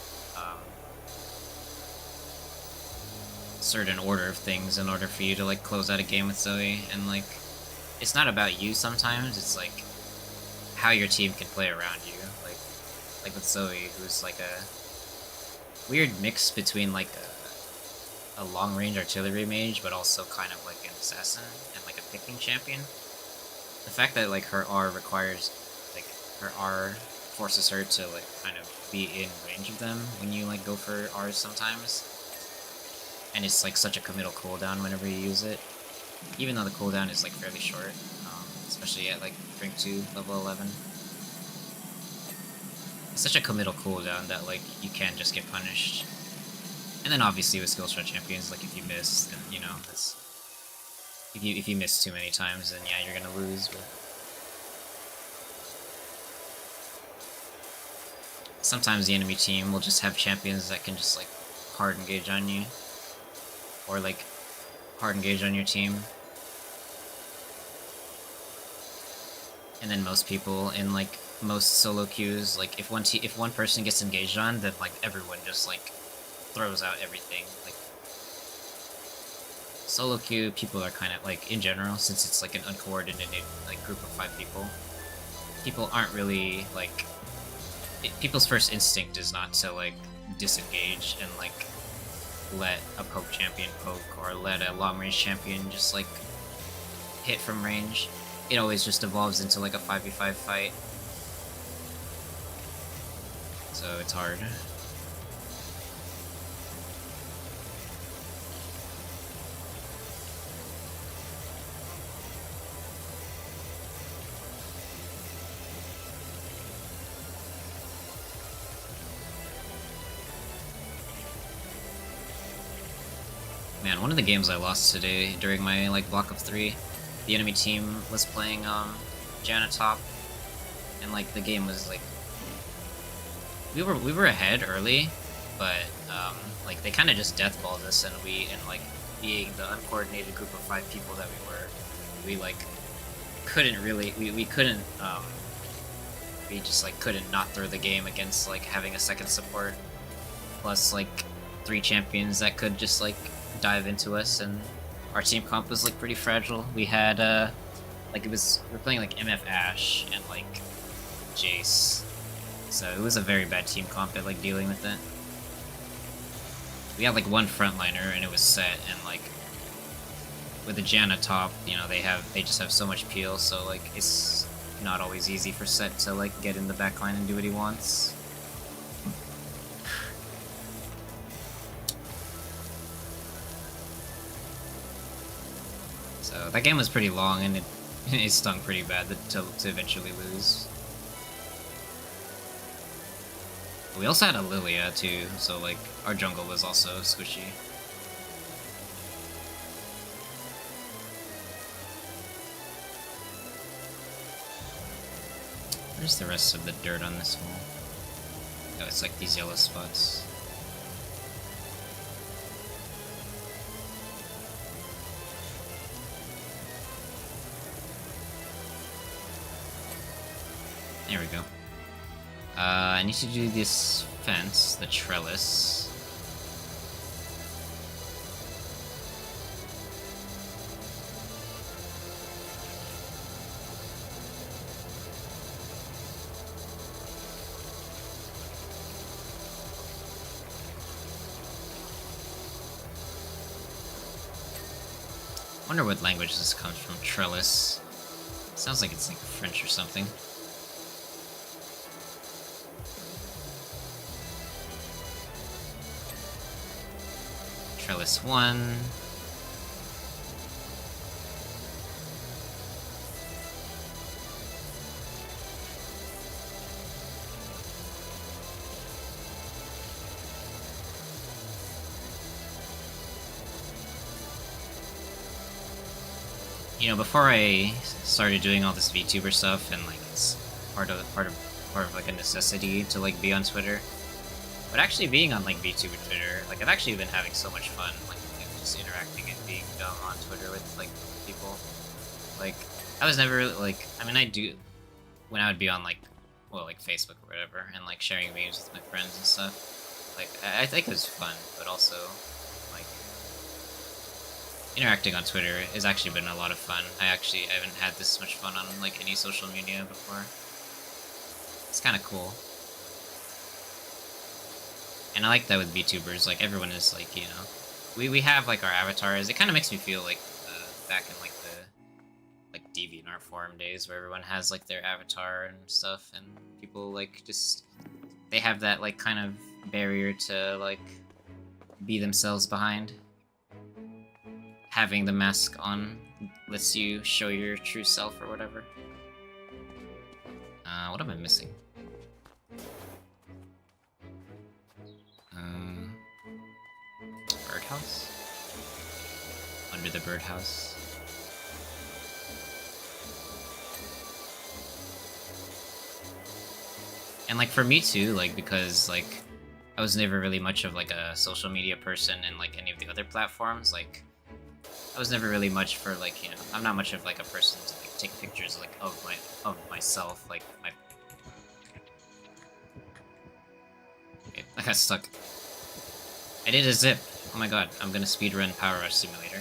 certain order of things in order for you to, like, close out a game with Zoe, and, like, it's not about you sometimes, it's, like, how your team can play around you, like with Zoe, who's, like, a weird mix between, like, a long-range artillery mage, but also kind of, like, an assassin, and, like, a picking champion. The fact that, like, her R requires, like, her R forces her to, like, kind of be in range of them when you, like, go for Rs sometimes. And it's, like, such a committal cooldown whenever you use it. Even though the cooldown is, like, fairly short. Especially at, like, rank 2, level 11. It's such a committal cooldown that, like, you can just get punished. And then obviously with skill shot champions, like, if you miss, then, you know, that's... If you miss too many times, then yeah, you're gonna lose, but... Sometimes the enemy team will just have champions that can just, like, hard engage on you. Or, like, hard engage on your team. And then most people in, like, most solo queues, like, if one person gets engaged on, then, like, everyone just, like, throws out everything. Like, solo queue, people are kind of, like, in general, since it's, like, an uncoordinated, like, group of 5 people, people aren't really, like... people's first instinct is not to, like, disengage and, like, let a poke champion poke, or let a long-range champion just, like, hit from range. It always just evolves into, like, a 5v5 fight. So it's hard. Man, one of the games I lost today during my, like, block of 3, the enemy team was playing, Janna top, and, like, the game was, like, we were ahead early, but, like, they kind of just deathballed us, and like, being the uncoordinated group of 5 people that we like, couldn't really, we couldn't, we just, like, couldn't not throw the game against, like, having a second support, plus, like, 3 champions that could just, like, dive into us, and our team comp was, like, pretty fragile. We had, like, we're playing, like, MF Ashe and, like, Jace, so it was a very bad team comp at, like, dealing with it. We had, like, one frontliner, and it was set, and, like, with the Janna top, you know, they just have so much peel, so, like, it's not always easy for Set to, like, get in the backline and do what he wants. So that game was pretty long, and it stung pretty bad to eventually lose. We also had a Lilia too, so, like, our jungle was also squishy. Where's the rest of the dirt on this wall? Oh, it's like these yellow spots. There we go. I need to do this fence, the trellis. wonder what language this comes from. Trellis. Sounds like it's like French or something. Trellis 1. You know, before I started doing all this VTuber stuff, and like it's part of like a necessity to like be on Twitter. But actually being on like VTuber Twitter, like I've actually been having so much fun, like just interacting and being dumb on Twitter with like people. Like I was never really, like, I mean I do when I would be on like, well, like Facebook or whatever, and like sharing memes with my friends and stuff. Like I think it was fun, but also like interacting on Twitter has actually been a lot of fun. I haven't had this much fun on like any social media before. It's kind of cool. And I like that with VTubers, like everyone is like, you know, we have like our avatars. It kind of makes me feel like back in like the like DeviantArt forum days where everyone has like their avatar and stuff, and people like just they have that like kind of barrier to like be themselves behind. Having the mask on lets you show your true self or whatever. What am I missing? Birdhouse? Under the birdhouse. And like for me too, like because like I was never really much of like a social media person in like any of the other platforms, like I was never really much for like, you know, I'm not much of like a person to like take pictures like of myself, like my okay, I got stuck. I did a zip. Oh my god, I'm gonna speedrun POWERWASH Simulator.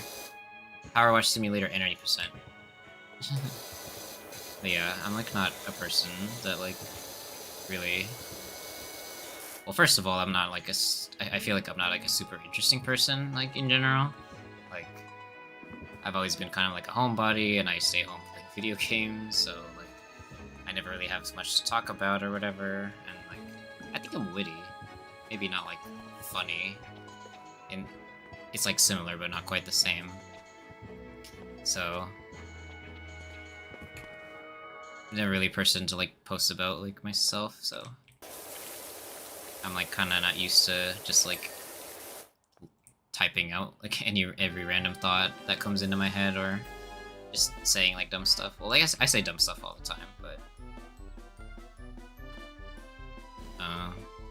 POWERWASH Simulator at 90%. But yeah, I'm like not a person that like really... Well, first of all, I'm not like I feel like I'm not like a super interesting person, like in general. Like, I've always been kind of like a homebody, and I stay home playing video games, so like, I never really have much to talk about or whatever, and like, I think I'm witty. Maybe not like funny. And it's like similar, but not quite the same. So I'm never really a person to like post about like myself, so I'm like kind of not used to just like typing out like every random thought that comes into my head, or just saying like dumb stuff. Well, I guess I say dumb stuff all the time, but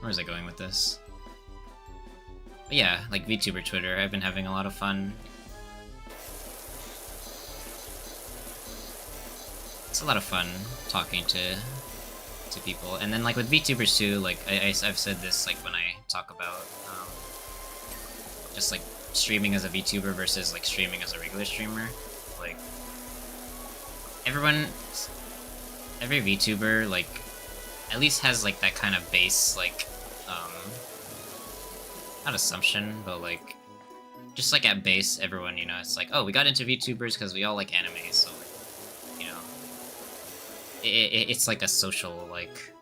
where was I going with this? But yeah, like VTuber Twitter, I've been having a lot of fun. It's a lot of fun talking to people, and then like with VTubers too, like I've said this like when I talk about just like streaming as a VTuber versus like streaming as a regular streamer. Like every VTuber like at least has like that kind of base like not assumption, but like just like at base everyone, you know, it's like, oh, we got into VTubers because we all like anime, so like, you know, it's like a social like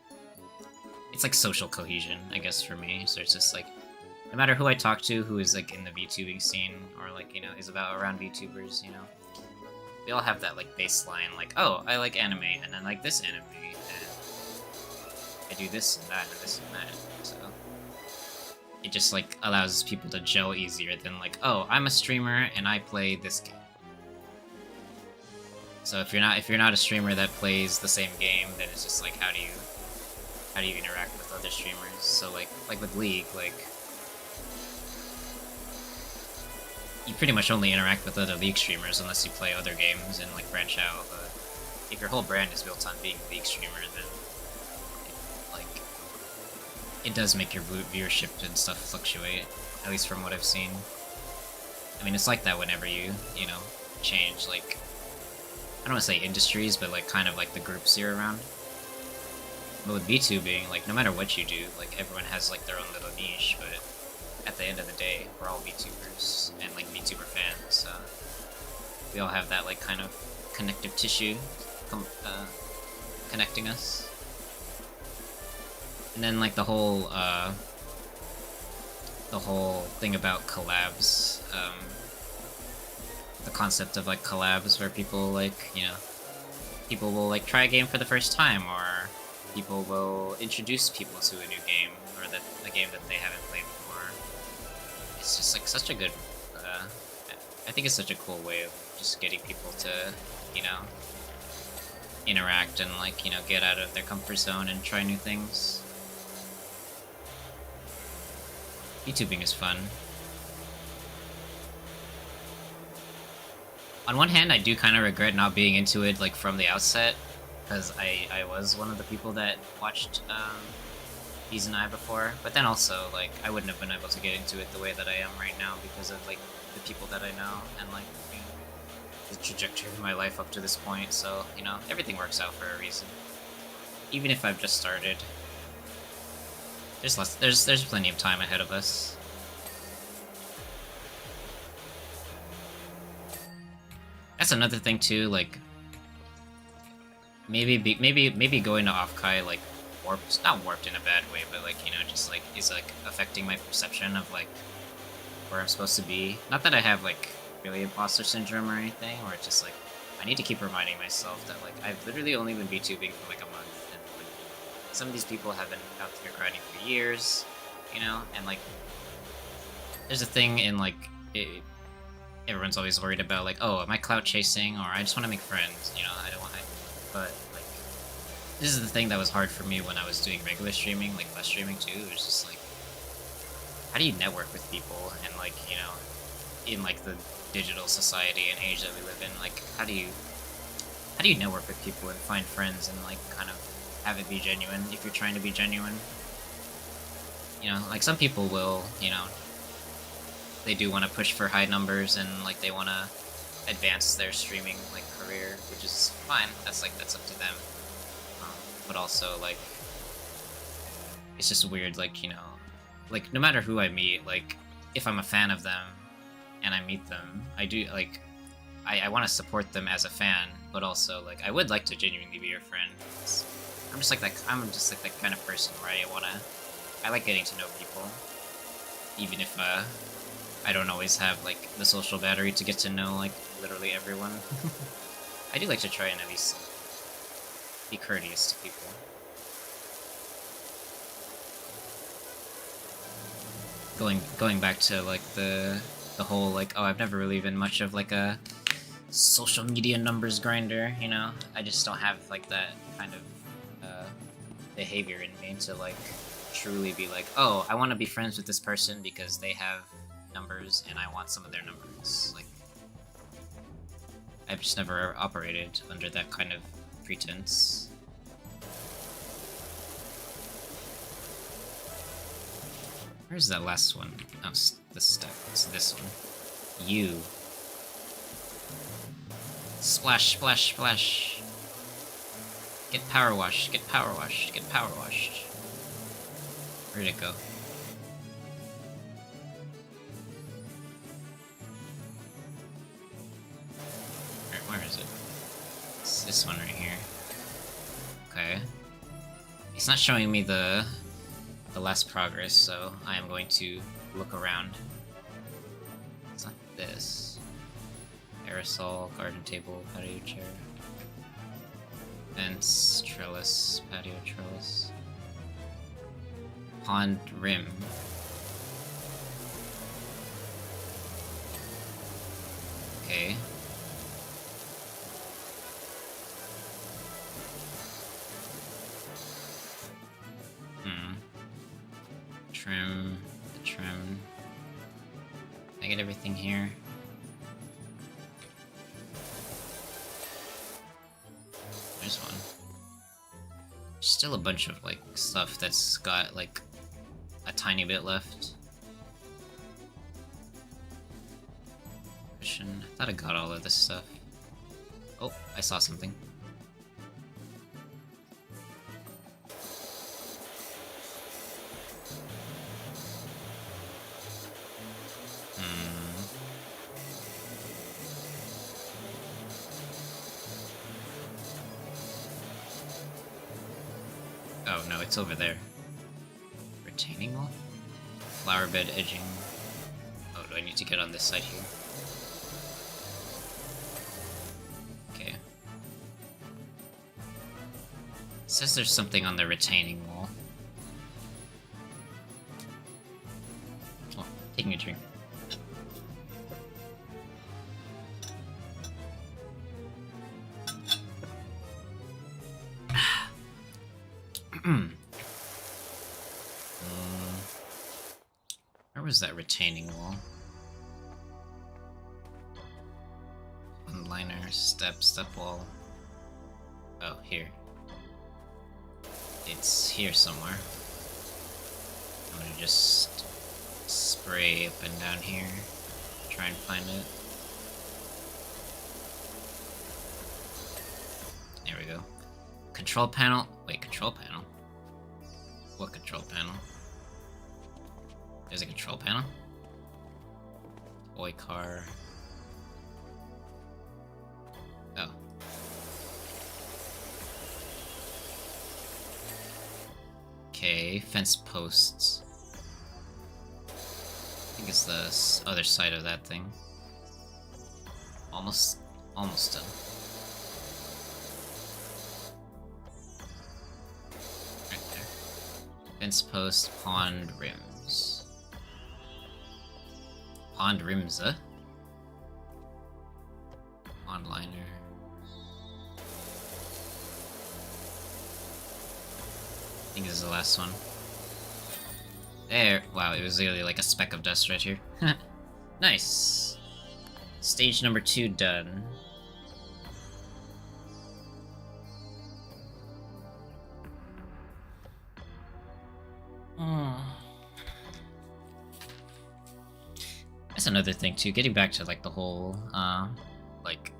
it's like social cohesion, I guess, for me. So it's just like no matter who I talk to who is like in the VTubing scene or like, you know, is about around VTubers, you know, we all have that like baseline, like, oh, I like anime, and then like this anime, and I do this and that and this and that. So it just like allows people to gel easier than like, oh, I'm a streamer and I play this game. So if you're not a streamer that plays the same game, then it's just like how do you interact with other streamers? So like with League, like you pretty much only interact with other League streamers unless you play other games and like branch out. But if your whole brand is built on being a League streamer, then it does make your viewership and stuff fluctuate, at least from what I've seen. I mean, it's like that whenever you know, change, like, I don't want to say industries, but like kind of like the groups you're around. But with VTubing, like no matter what you do, like everyone has like their own little niche, but at the end of the day, we're all VTubers and like VTuber fans, so we all have that like kind of connective tissue connecting us. And then like the whole thing about collabs, the concept of like collabs where people like, you know, people will like try a game for the first time, or people will introduce people to a new game, or a game that they haven't played before. It's just like such a good, I think it's such a cool way of just getting people to, you know, interact and like, you know, get out of their comfort zone and try new things. YouTubing is fun. On one hand, I do kind of regret not being into it like from the outset, because I was one of the people that watched Bees and I before, but then also like I wouldn't have been able to get into it the way that I am right now because of like the people that I know and like, you know, the trajectory of my life up to this point. So, you know, everything works out for a reason. Even if I've just started, there's plenty of time ahead of us. That's another thing too, like maybe going to Offkai like warped, not warped in a bad way, but like, you know, just like is like affecting my perception of like where I'm supposed to be. Not that I have like really imposter syndrome or anything, or it's just like I need to keep reminding myself that like I've literally only been VTubing for like a month, and like some of these people have been out there grinding for years, you know, and like there's a thing in like everyone's always worried about like, oh, am I clout chasing, or I just want to make friends, you know, I don't want to, but like this is the thing that was hard for me when I was doing regular streaming, like flash streaming too. It was just like, how do you network with people, and like, you know, in like the digital society and age that we live in, like how do you network with people and find friends and like kind of have it be genuine if you're trying to be genuine? You know, like some people will, you know, they do want to push for high numbers and like they want to advance their streaming like career, which is fine. That's up to them. But also like it's just weird, like, you know, like no matter who I meet, like if I'm a fan of them and I meet them, I do like I want to support them as a fan, but also like I would like to genuinely be your friend. I'm just like that kind of person where I like getting to know people, even if I don't always have like the social battery to get to know like literally everyone. I do like to try and at least be courteous to people. Going back to like the whole like, oh, I've never really been much of like a social media numbers grinder, you know? I just don't have like that kind of behavior in me to like truly be like, oh, I want to be friends with this person because they have numbers and I want some of their numbers. Like I've just never operated under that kind of pretense. Where's that last one? Oh, this stuff. It's this one. You. Splash, splash, splash. Get power washed, get power washed, get power washed. Where'd it go? Where is it? It's this one right here. Okay. It's not showing me the last progress, so I am going to look around. It's not this. Aerosol, garden table, patio chair. Fence, trellis, patio trellis. Pond rim. Okay. Trim, the trim. I get everything here. There's one. There's still a bunch of like stuff that's got like a tiny bit left. Cushion. I thought I got all of this stuff. Oh, I saw something. Oh no, it's over there. Retaining wall? Flower bed edging. Oh, do I need to get on this side here? Okay. It says there's something on the retaining wall. Oh, taking a drink. Where was that retaining wall? One-liner, step wall. Oh, here. It's here somewhere. I'm gonna just spray up and down here, try and find it. There we go. Control panel. Wait, control panel? What control panel? There's a control panel? Toy car. Oh. Okay, fence posts. I think it's the other side of that thing. Almost done. Right there. Fence post, pond rims. Pond rims, Pond liner. I think this is the last one. There! Wow, it was literally like a speck of dust right here. Nice! Stage number 2 done. That's another thing too, getting back to like the whole, like,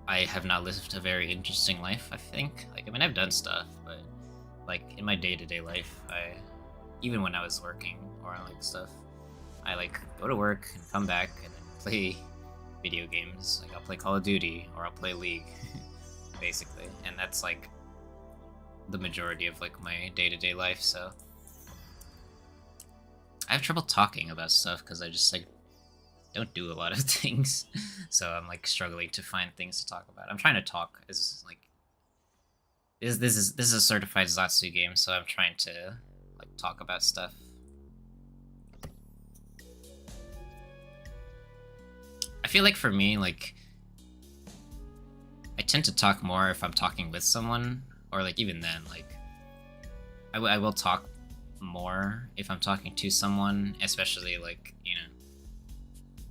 I have not lived a very interesting life, I think. Like, I mean, I've done stuff, but like in my day-to-day life, even when I was working or like stuff, I like go to work and come back and then play video games. Like I'll play Call of Duty or I'll play League, basically, and that's like the majority of like my day-to-day life. So I have trouble talking about stuff because I just like don't do a lot of things. So I'm like struggling to find things to talk about. I'm trying to talk as like this is a certified Zatsu game, so I'm trying to like talk about stuff. I feel like for me, like I tend to talk more if I'm talking with someone, or like even then, like I will talk more if I'm talking to someone, especially like, you know,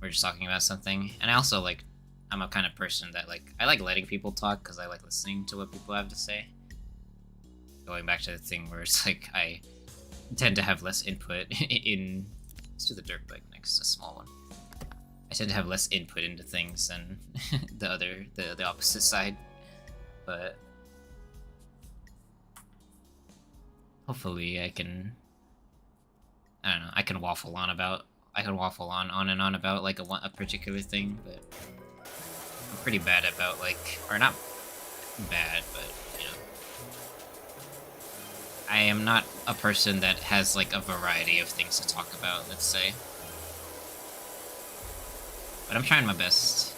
we're just talking about something. And I also like, I'm a kind of person that like, I like letting people talk because I like listening to what people have to say. Going back to the thing where it's like, I tend to have less input in, let's do the dirt bike next, a small one. I tend to have less input into things than the opposite side, but hopefully I can, I don't know, I can waffle on and on about like a particular thing, but I'm pretty bad about like, or not bad, but you know, I am not a person that has like a variety of things to talk about, let's say. But I'm trying my best.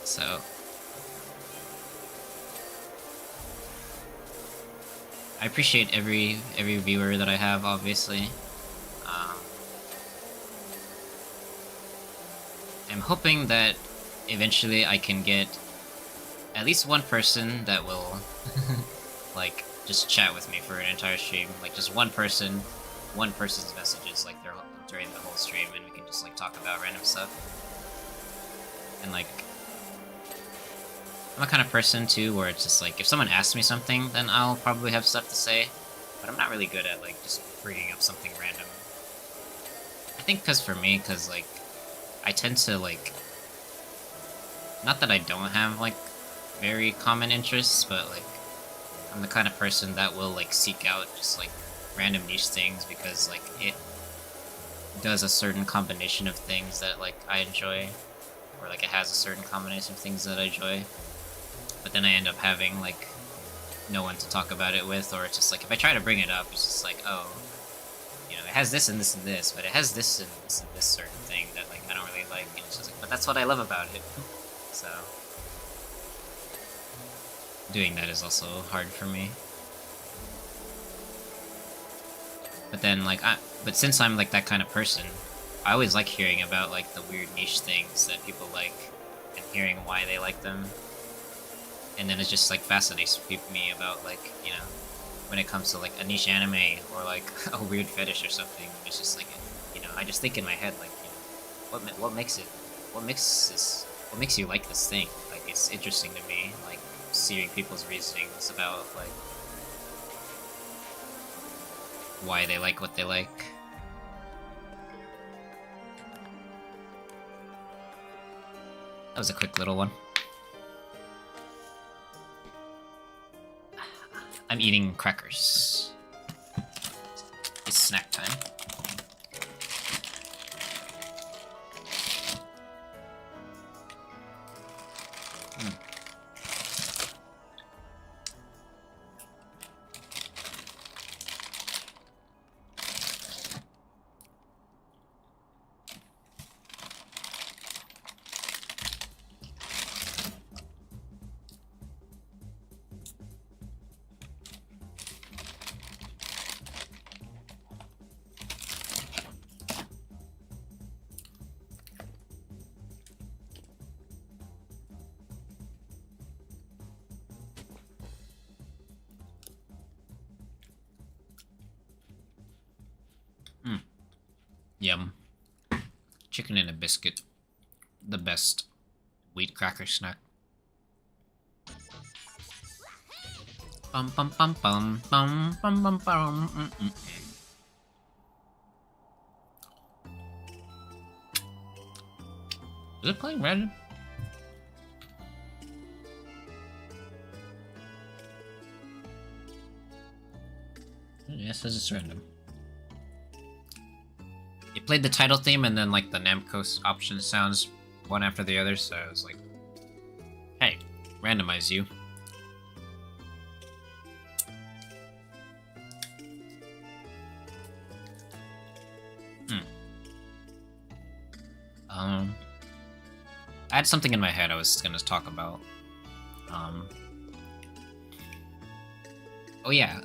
So I appreciate every viewer that I have, obviously. I'm hoping that eventually I can get at least one person that will like just chat with me for an entire stream. Like just one person's messages like during the whole stream, and we can just like talk about random stuff. And like, I'm a kind of person too where it's just like, if someone asks me something, then I'll probably have stuff to say, but I'm not really good at like just bringing up something random. I think because like I tend to like, not that I don't have like very common interests, but like I'm the kind of person that will like seek out just like random niche things because like it does a certain combination of things that like I enjoy, or like it has a certain combination of things that I enjoy, but then I end up having like no one to talk about it with, or it's just like if I try to bring it up, it's just like, oh, you know, it has this and this and this, but it has this and this certain thing that like I don't really like, and it's just like, but that's what I love about it. So doing that is also hard for me. But then like but since I'm like that kind of person, I always like hearing about like the weird niche things that people like and hearing why they like them. And then it just like fascinates me about like, you know, when it comes to like a niche anime or like a weird fetish or something. It's just like, you know, I just think in my head like, you know, what makes you like this thing? Like it's interesting to me, like seeing people's reasonings about like why they like what they like. That was a quick little one. I'm eating crackers. It's snack time. Yum. Chicken and a biscuit. The best wheat cracker snack. Bum bum bum bum bum bum bum bum. Is it playing random? Yes, this is random. It played the title theme and then like the Namco option sounds one after the other, so I was like, hey, randomize you. I had something in my head I was gonna talk about. Oh yeah,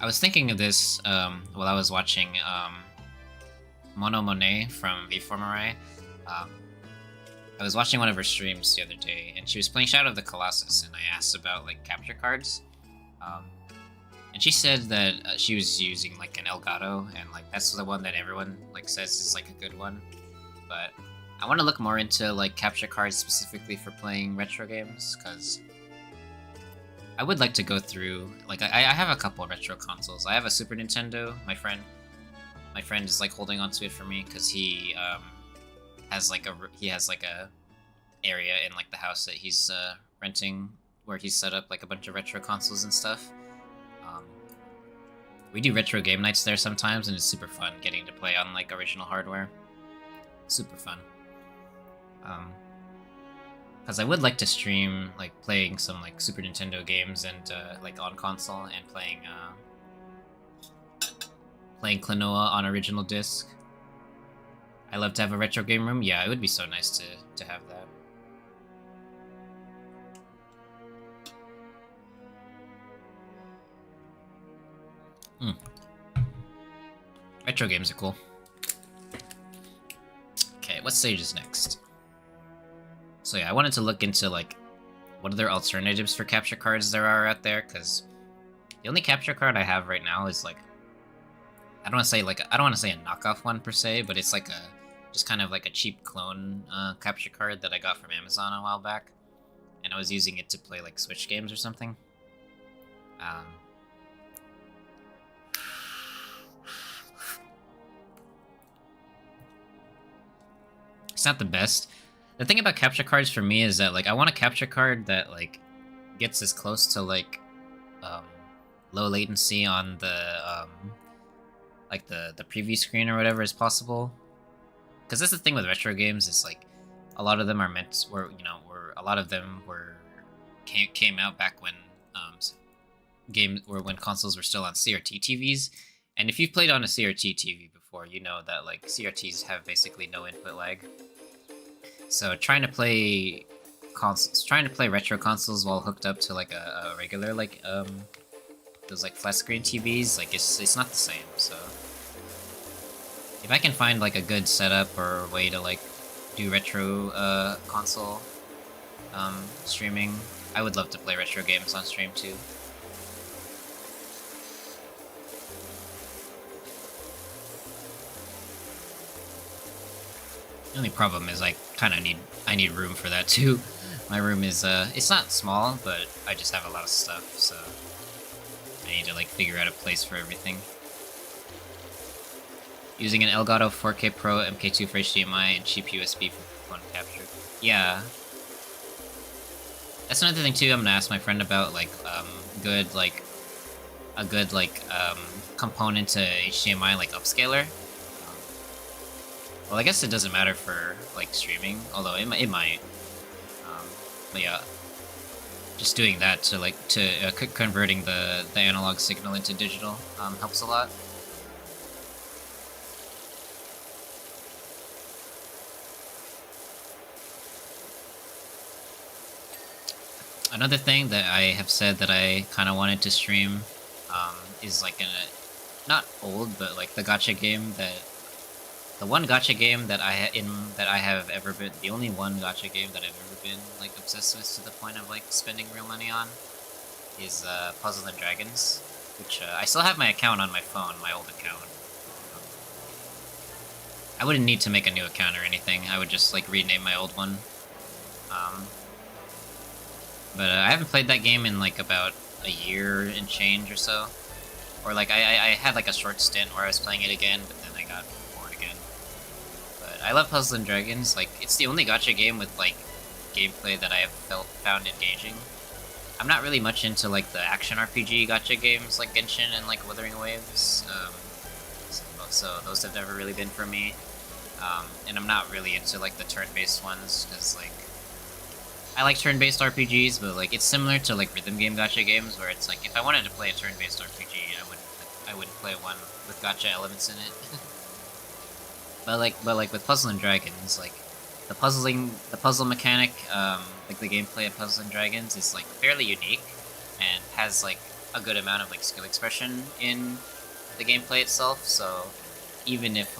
I was thinking of this while I was watching Mono Monet from V4Mirai. I was watching one of her streams the other day, and she was playing Shadow of the Colossus, and I asked about like capture cards, and she said that she was using like an Elgato, and like that's the one that everyone like says is like a good one. But I want to look more into like capture cards specifically for playing retro games, because I would like to go through, like, I have a couple of retro consoles. I have a Super Nintendo. My friend is like holding onto it for me because he has like a area in like the house that he's renting where he's set up like a bunch of retro consoles and stuff. We do retro game nights there sometimes, and it's super fun getting to play on like original hardware. Super fun. Because I would like to stream like playing some like Super Nintendo games and like on console, and playing Klonoa on original disc. I love to have a retro game room. Yeah, it would be so nice to have that. Retro games are cool. Okay, what stage is next? So yeah, I wanted to look into like what other alternatives for capture cards there are out there, because the only capture card I have right now is like, I don't want to say a knockoff one per se, but it's like just kind of like a cheap clone capture card that I got from Amazon a while back, and I was using it to play like Switch games or something. It's not the best. The thing about capture cards for me is that like I want a capture card that like gets as close to like low latency on the like the preview screen or whatever as possible. Because that's the thing with retro games, is like a lot of them are meant were a lot of them were came out back when when consoles were still on CRT TVs. And if you've played on a CRT TV before, you know that like CRTs have basically no input lag. So trying to play retro consoles while hooked up to like a regular like those like flat screen TVs, like it's not the same. So if I can find like a good setup or way to like do retro console streaming, I would love to play retro games on stream too. The only problem is I need room for that too. My room is it's not small, but I just have a lot of stuff, so I need to like figure out a place for everything. Using an Elgato 4K Pro MK2 for HDMI and cheap USB for phone capture. Yeah. That's another thing too I'm gonna ask my friend about, like a good component to HDMI like upscaler. Well, I guess it doesn't matter for like streaming, although it might. But yeah, just doing that to converting the analog signal into digital helps a lot. Another thing that I have said that I kind of wanted to stream is like not old, but like the gacha game the one gacha game that I have ever been, the only one gacha game that I've ever been like obsessed with to the point of like spending real money on, is Puzzle and Dragons, which I still have my account on my phone, my old account. I wouldn't need to make a new account or anything. I would just like rename my old one. But I haven't played that game in like about a year and change or so. Or like I had like a short stint where I was playing it again, but then I got bored again. But I love Puzzle and Dragons. Like, it's the only gacha game with like gameplay that I have found engaging. I'm not really much into like the action RPG gacha games like Genshin and like Wuthering Waves. So those have never really been for me. And I'm not really into like the turn-based ones, because like I like turn-based RPGs, but like it's similar to like rhythm game gacha games, where it's like if I wanted to play a turn-based RPG, I wouldn't play one with gacha elements in it. but like with Puzzle and Dragons, like the puzzle mechanic, like the gameplay of Puzzle and Dragons is like fairly unique and has like a good amount of like skill expression in the gameplay itself. So even if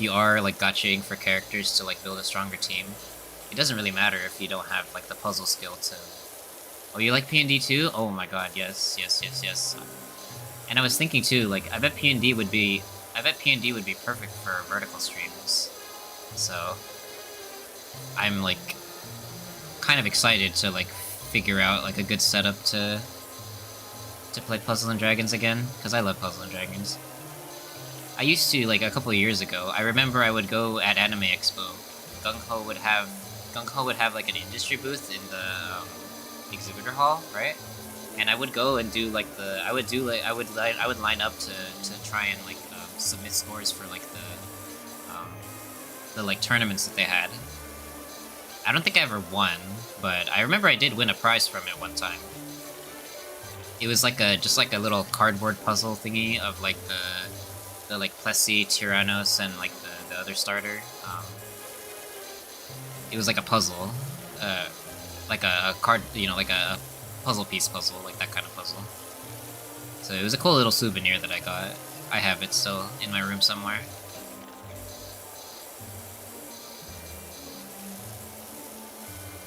you are like gachaing for characters to like build a stronger team, it doesn't really matter if you don't have like the puzzle skill to. Oh, you like P&D too? Oh my god, yes. And I was thinking too, like I bet P&D would be perfect for vertical streams. So I'm like kind of excited to like figure out like a good setup to play Puzzle and Dragons again, because I love Puzzle and Dragons. I used to, like, a couple of years ago, I remember I would go at Anime Expo. Gung Ho would have like an industry booth in the exhibitor hall, right? And I would go and do like I would line up to try and like submit scores for like the like tournaments that they had. I don't think I ever won, but I remember I did win a prize from it one time. It was like just like a little cardboard puzzle thingy of like the like Plessy, Tyrannos, and like the other starter. It was like a puzzle, like a card, like a puzzle piece puzzle, like that kind of puzzle. So it was a cool little souvenir that I got. I have it still in my room somewhere.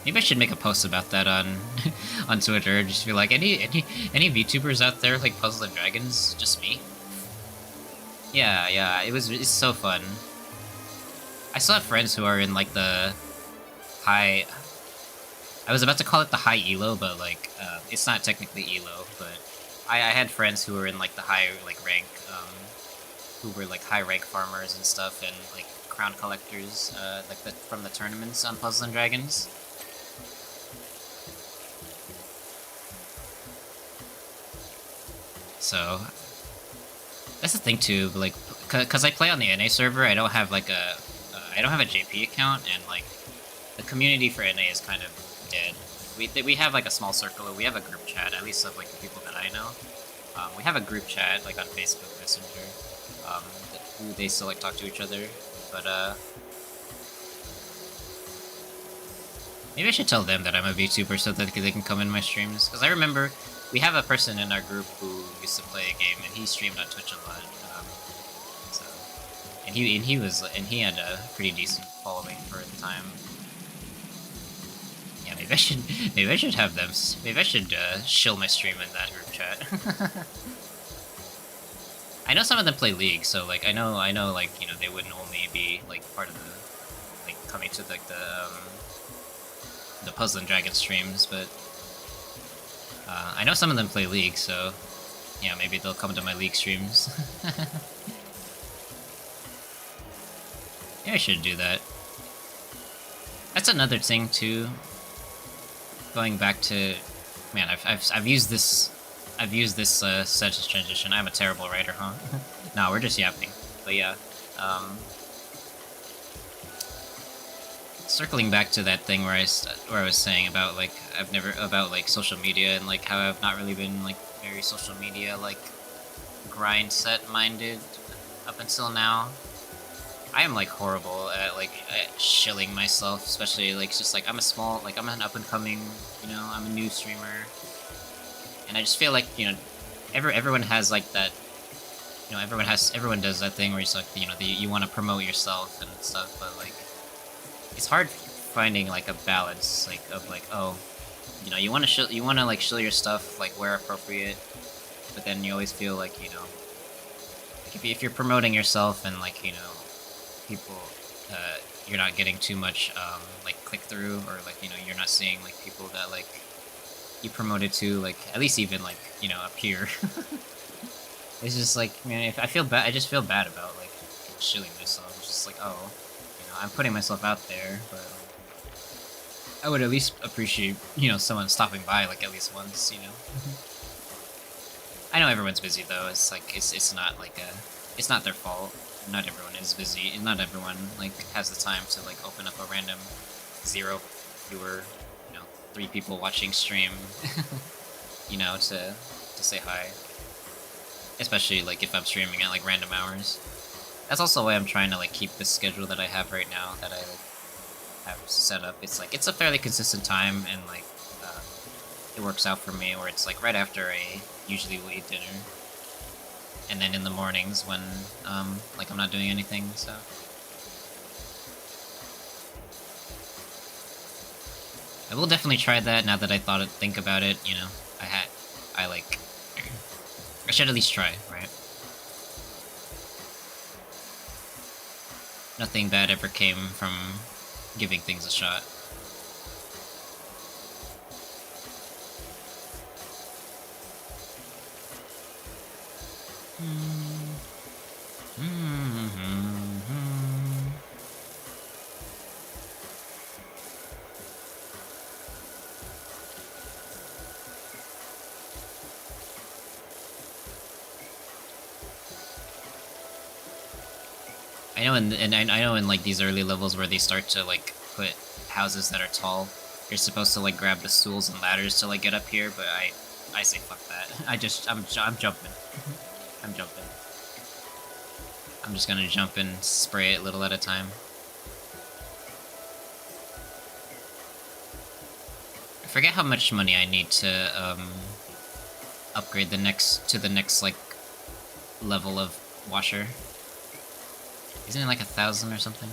Maybe I should make a post about that on on Twitter. Just be like, any VTubers out there like Puzzle and Dragons? Just me? Yeah, it's so fun. I still have friends who are in like the high. I was about to call it the high elo, but like it's not technically elo. But I had friends who were in like the high like rank, who were like high rank farmers and stuff, and like crown collectors, like from the tournaments on Puzzle and Dragons. So That's the thing too, like, cause I play on the NA server, I don't have like I don't have a JP account, and like, the community for NA is kind of dead. We have like a small circle, we have a group chat, at least of like the people that I know. We have a group chat like on Facebook Messenger, who they still like talk to each other, but maybe I should tell them that I'm a VTuber so that they can come in my streams, because I remember we have a person in our group who used to play a game, and he streamed on Twitch a lot. So, and he had a pretty decent following for the time. Yeah, maybe I should have them. Maybe I should shill my stream in that group chat. I know some of them play League, so like I know like, you know, they wouldn't only be like part of the like coming to like the Puzzle and Dragon streams, but I know some of them play League, so yeah, maybe they'll come to my League streams. Yeah, I should do that. That's another thing too. Going back to, man, I've used this sentence transition. I'm a terrible writer, huh? No, we're just yapping. But yeah, circling back to that thing where I was saying about like about like social media, and like how I've not really been like very social media like grind set minded up until now. I am like horrible at shilling myself, especially like just like I'm an up and coming, you know, I'm a new streamer, and I just feel like, you know, everyone has like that, you know, everyone does that thing where it's like, you know, you want to promote yourself and stuff, but like it's hard finding like a balance, like of like, oh, you know, you want to like shill your stuff like where appropriate, but then you always feel like, you know, like if you're promoting yourself and like, you know, people, you're not getting too much like click through, or like, you know, you're not seeing like people that like you promoted to, like at least even like, you know, appear. It's just like, man, if I feel bad, I just feel bad about like shilling myself. It's just like, oh, you know, I'm putting myself out there, but I would at least appreciate, you know, someone stopping by like at least once, you know. I know everyone's busy though. It's like it's not like it's not their fault. Not everyone is busy, and not everyone like has the time to like open up a random 0 viewer, you know, 3 people watching stream, you know, to say hi. Especially like if I'm streaming at like random hours. That's also why I'm trying to like keep this schedule that I have right now, that I like have set up. It's like it's a fairly consistent time, and like it works out for me, where it's like right after I usually will eat dinner. And then in the mornings when, like I'm not doing anything, so. I will definitely try that now that I think about it, you know. I should at least try, right? Nothing bad ever came from giving things a shot. I know in like these early levels where they start to like put houses that are tall, you're supposed to like grab the stools and ladders to like get up here, but I say fuck that. I'm jumping. I'm jumping. I'm just gonna jump and spray it little at a time. I forget how much money I need to upgrade the next like level of washer. Isn't it like 1,000 or something?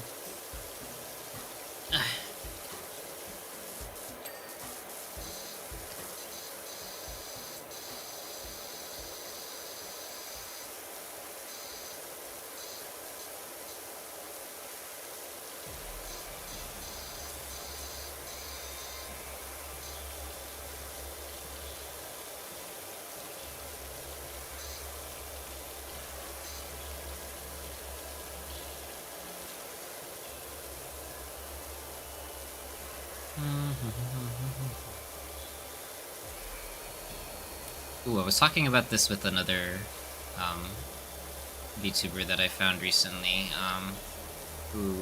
Ooh, I was talking about this with another VTuber that I found recently, who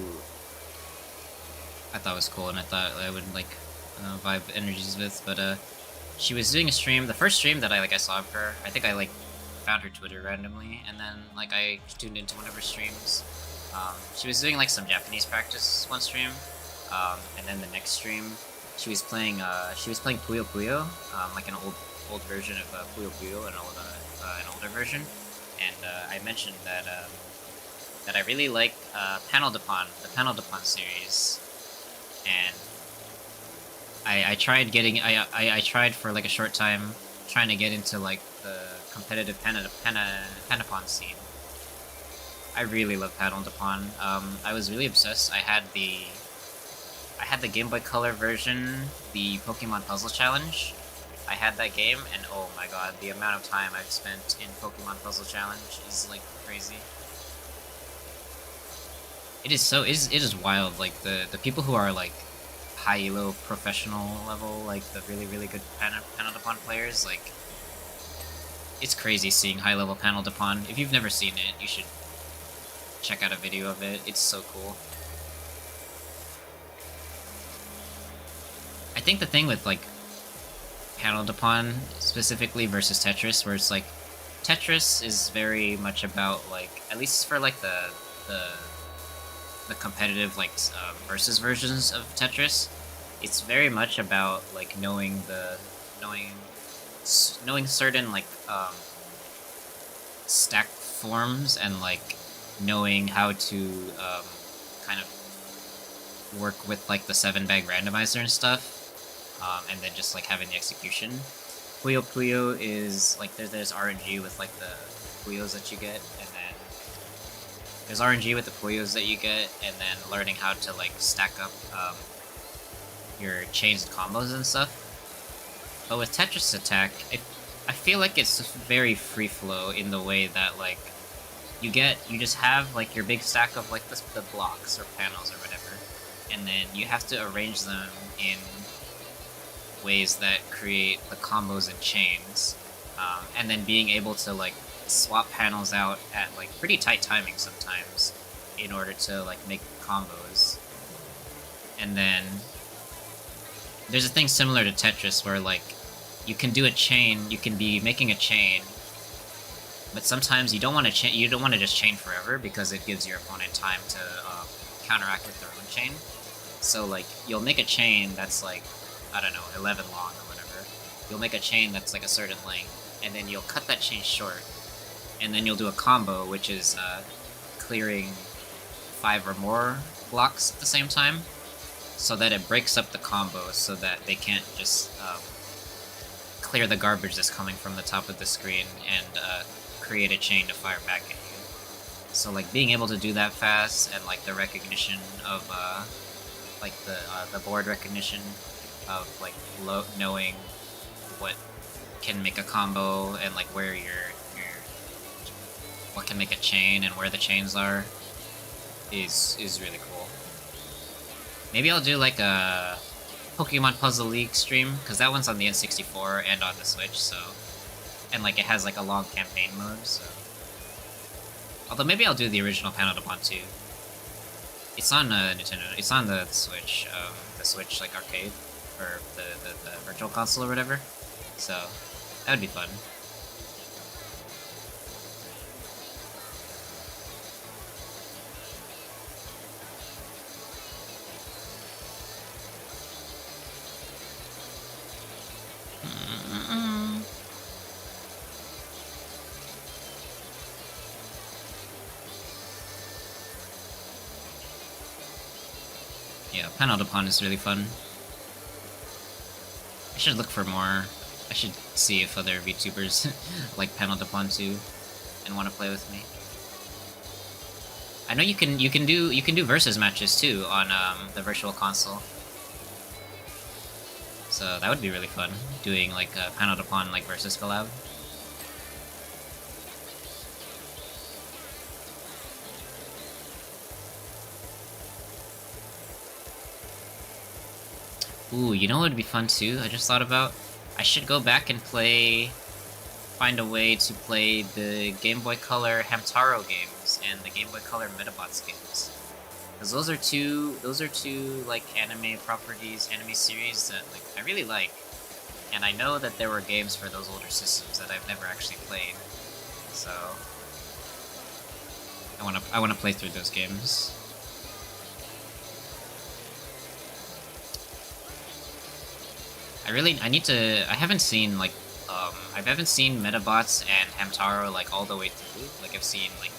I thought was cool and I thought I would like vibe energies with, but she was doing a stream, the first stream that I saw of her. I think I like found her Twitter randomly, and then like I tuned into one of her streams. She was doing like some Japanese practice one stream, and then the next stream she was playing Puyo Puyo, like an old version of Puyo Puyo, an older version. And I mentioned that that I really like the Panel Depon series, and I tried getting I tried for like a short time trying to get into like the competitive Panapon scene. I really love Panel Depon. I was really obsessed. I had the Game Boy Color version, the Pokemon Puzzle Challenge. I had that game, and oh my god, the amount of time I've spent in Pokemon Puzzle Challenge is like crazy. It is wild. Like the people who are like high-elo professional level, like the really good Panel Depon players, like it's crazy seeing high-level Panel Depon. If you've never seen it, you should check out a video of it. It's so cool. I think the thing with like Panel Depon specifically versus Tetris, where it's like Tetris is very much about like, at least for like the competitive like versus versions of Tetris, it's very much about like knowing certain like stack forms, and like knowing how to kind of work with like the 7-bag randomizer and stuff. And then just like having the execution. Puyo Puyo is like there's RNG with like the Puyos that you get, and then there's RNG with the Puyos that you get, and then learning how to like stack up your chains and combos and stuff. But with Tetris Attack, I feel like it's very free flow in the way that like you just have like your big stack of like the blocks or panels or whatever, and then you have to arrange them in ways that create the combos and chains, and then being able to like swap panels out at like pretty tight timing sometimes in order to like make combos. And then there's a thing similar to Tetris where like you can do a chain, you can be making a chain, but sometimes you don't want to just chain forever because it gives your opponent time to counteract with their own chain. So like you'll make a chain that's like, I don't know, 11 long or whatever. You'll make a chain that's like a certain length, and then you'll cut that chain short, and then you'll do a combo, which is clearing 5 or more blocks at the same time, so that it breaks up the combo so that they can't just clear the garbage that's coming from the top of the screen and create a chain to fire back at you. So like being able to do that fast, and like the recognition of like the board recognition of like knowing what can make a combo, and like where what can make a chain and where the chains are is really cool. Maybe I'll do like a Pokemon Puzzle League stream, because that one's on the N64 and on the Switch, so, and like it has like a long campaign mode, so. Although maybe I'll do the original Panel Depon too. It's on Nintendo. It's on the Switch like arcade, or the virtual console or whatever. So that would be fun. Yeah, Panel Depon is really fun. I should look for more. I should see if other VTubers like Panel Depon too and want to play with me. I know you can do versus matches too on the virtual console. So that would be really fun, doing like a Panel Depon like versus collab. Ooh, you know what would be fun too? I just thought about. I should go back and play find a way to play the Game Boy Color Hamtaro games and the Game Boy Color Metabots games. Because those are two like anime properties, anime series that like I really like. And I know that there were games for those older systems that I've never actually played. So I wanna play through those games. I haven't seen like I haven't seen Metabots and Hamtaro like all the way through. Like I've seen like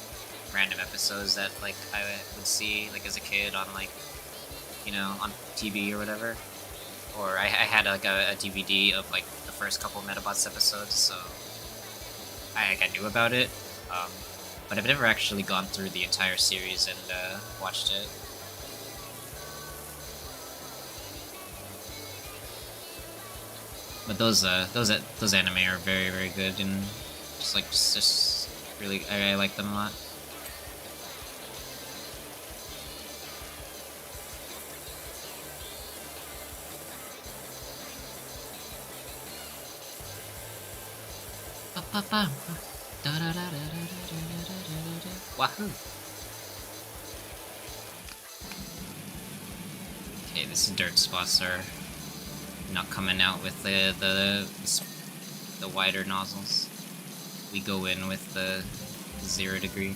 random episodes that like I would see like as a kid on like, you know, on TV or whatever. Or I had like a DVD of like the first couple Metabots episodes, so I knew about it. But I've never actually gone through the entire series and watched it. But those anime are very, very good, and just really I like them a lot. Wahoo! Okay, this dirt spots are not coming out with the wider nozzles. We go in with the 0 degree.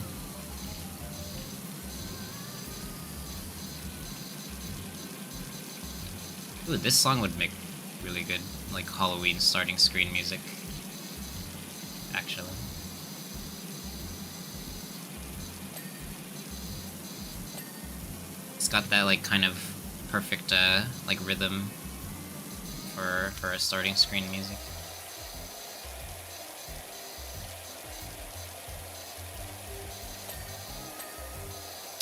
Ooh, this song would make really good like Halloween starting screen music. Actually. It's got that like kind of perfect like rhythm for a starting screen music.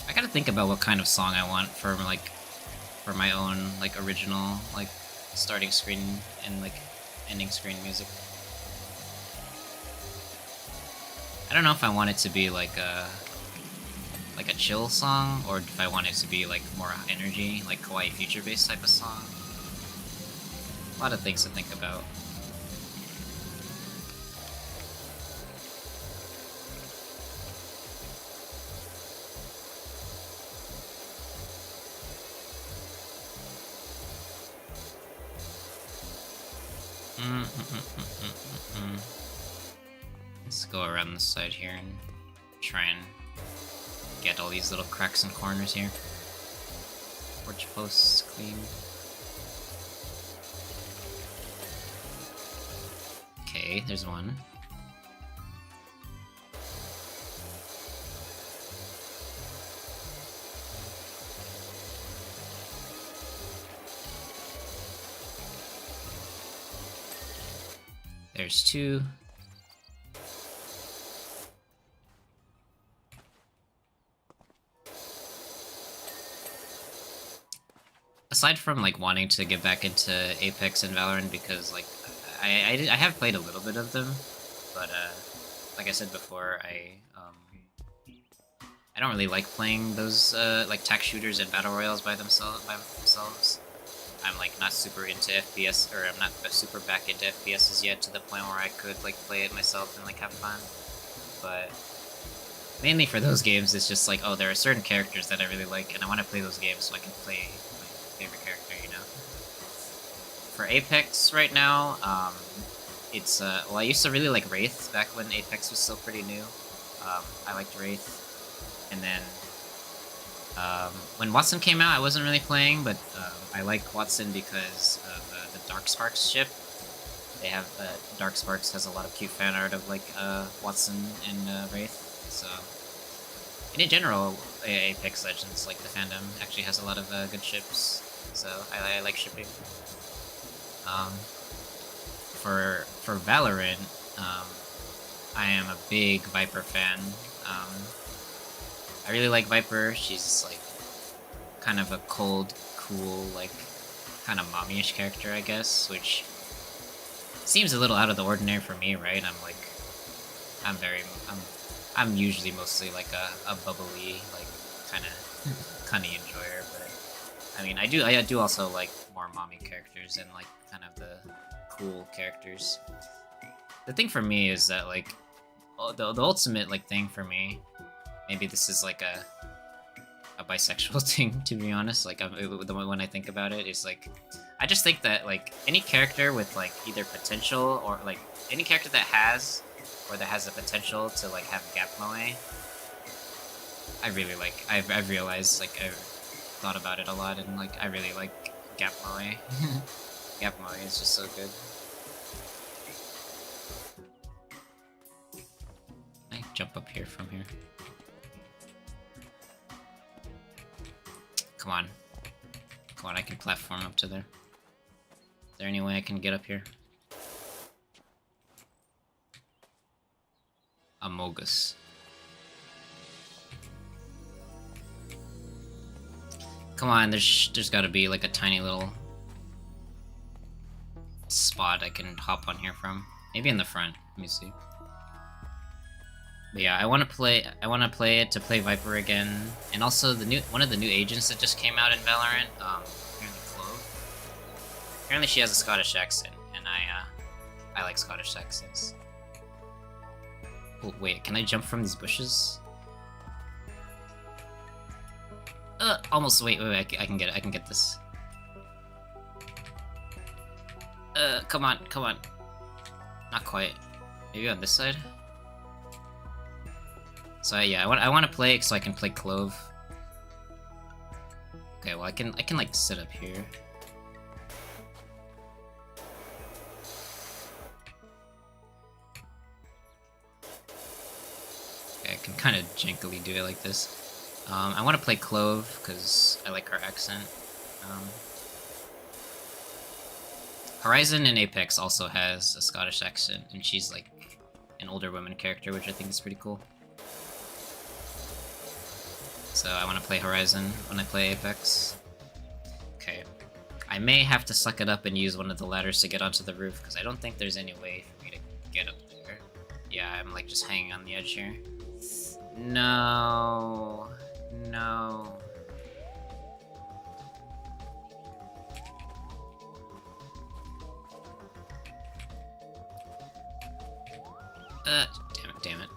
I gotta think about what kind of song I want for my own like original like starting screen and like ending screen music. I don't know if I want it to be like a chill song, or if I want it to be like more energy, like kawaii future based type of song. A lot of things to think about. Let's go around the side here and try and get all these little cracks and corners here. Porch posts clean. Okay, there's one. There's two. Aside from like wanting to get back into Apex and Valorant, because like I have played a little bit of them, but like I said before, I don't really like playing those like tac shooters and battle royales by themselves. I'm like not super into FPS, or I'm not super back into FPSs yet to the point where I could like play it myself and like have fun. But mainly for those games, it's just like, oh, there are certain characters that I really like, and I want to play those games so I can play my favorite character, you know. For Apex right now, it's well, I used to really like Wraith back when Apex was still pretty new. I liked Wraith, and then when Watson came out, I wasn't really playing, but I like Watson because of the Dark Sparks ship. They have Dark Sparks has a lot of cute fan art of like Watson and Wraith. So, and in general, Apex Legends, like the fandom, actually has a lot of good ships. So I like shipping. For Valorant, I am a big Viper fan. I really like Viper. She's like kind of a cold, cool, like kind of mommy-ish character, I guess, which seems a little out of the ordinary for me, right? I'm usually mostly like a bubbly, like kind of cunny enjoyer, but I mean, I do also like more mommy characters and like kind of the cool characters. the thing for me is that like the ultimate like thing for me, maybe this is like a bisexual thing, to be honest, like when I think about it, is like I just think that like any character with like either potential or like any character that has the potential to like have gap moe, I really like. I've realized, like, I've thought about it a lot, and like I really like gap moe. Gap moe is just so good. I jump up here from here. Come on. Come on, I can platform up to there. Is there any way I can get up here? Amogus. Come on, there's gotta be like a tiny little spot I can hop on here from. Maybe in the front. Let me see. But yeah, I want to play it to play Viper again, and also one of the new agents that just came out in Valorant. Apparently Clove. Apparently she has a Scottish accent, and I like Scottish accents. Oh, wait, can I jump from these bushes? Almost. Wait, I can get it. I can get this. Come on. Not quite. Maybe on this side? So yeah, I want to play it so I can play Clove. Okay, well I can like sit up here. Okay, I can kind of jankily do it like this. I want to play Clove because I like her accent. Horizon in Apex also has a Scottish accent, and she's like an older woman character, which I think is pretty cool. So I want to play Horizon when I play Apex. Okay. I may have to suck it up and use one of the ladders to get onto the roof, because I don't think there's any way for me to get up there. Yeah, I'm like just hanging on the edge here. No. No. Damn it.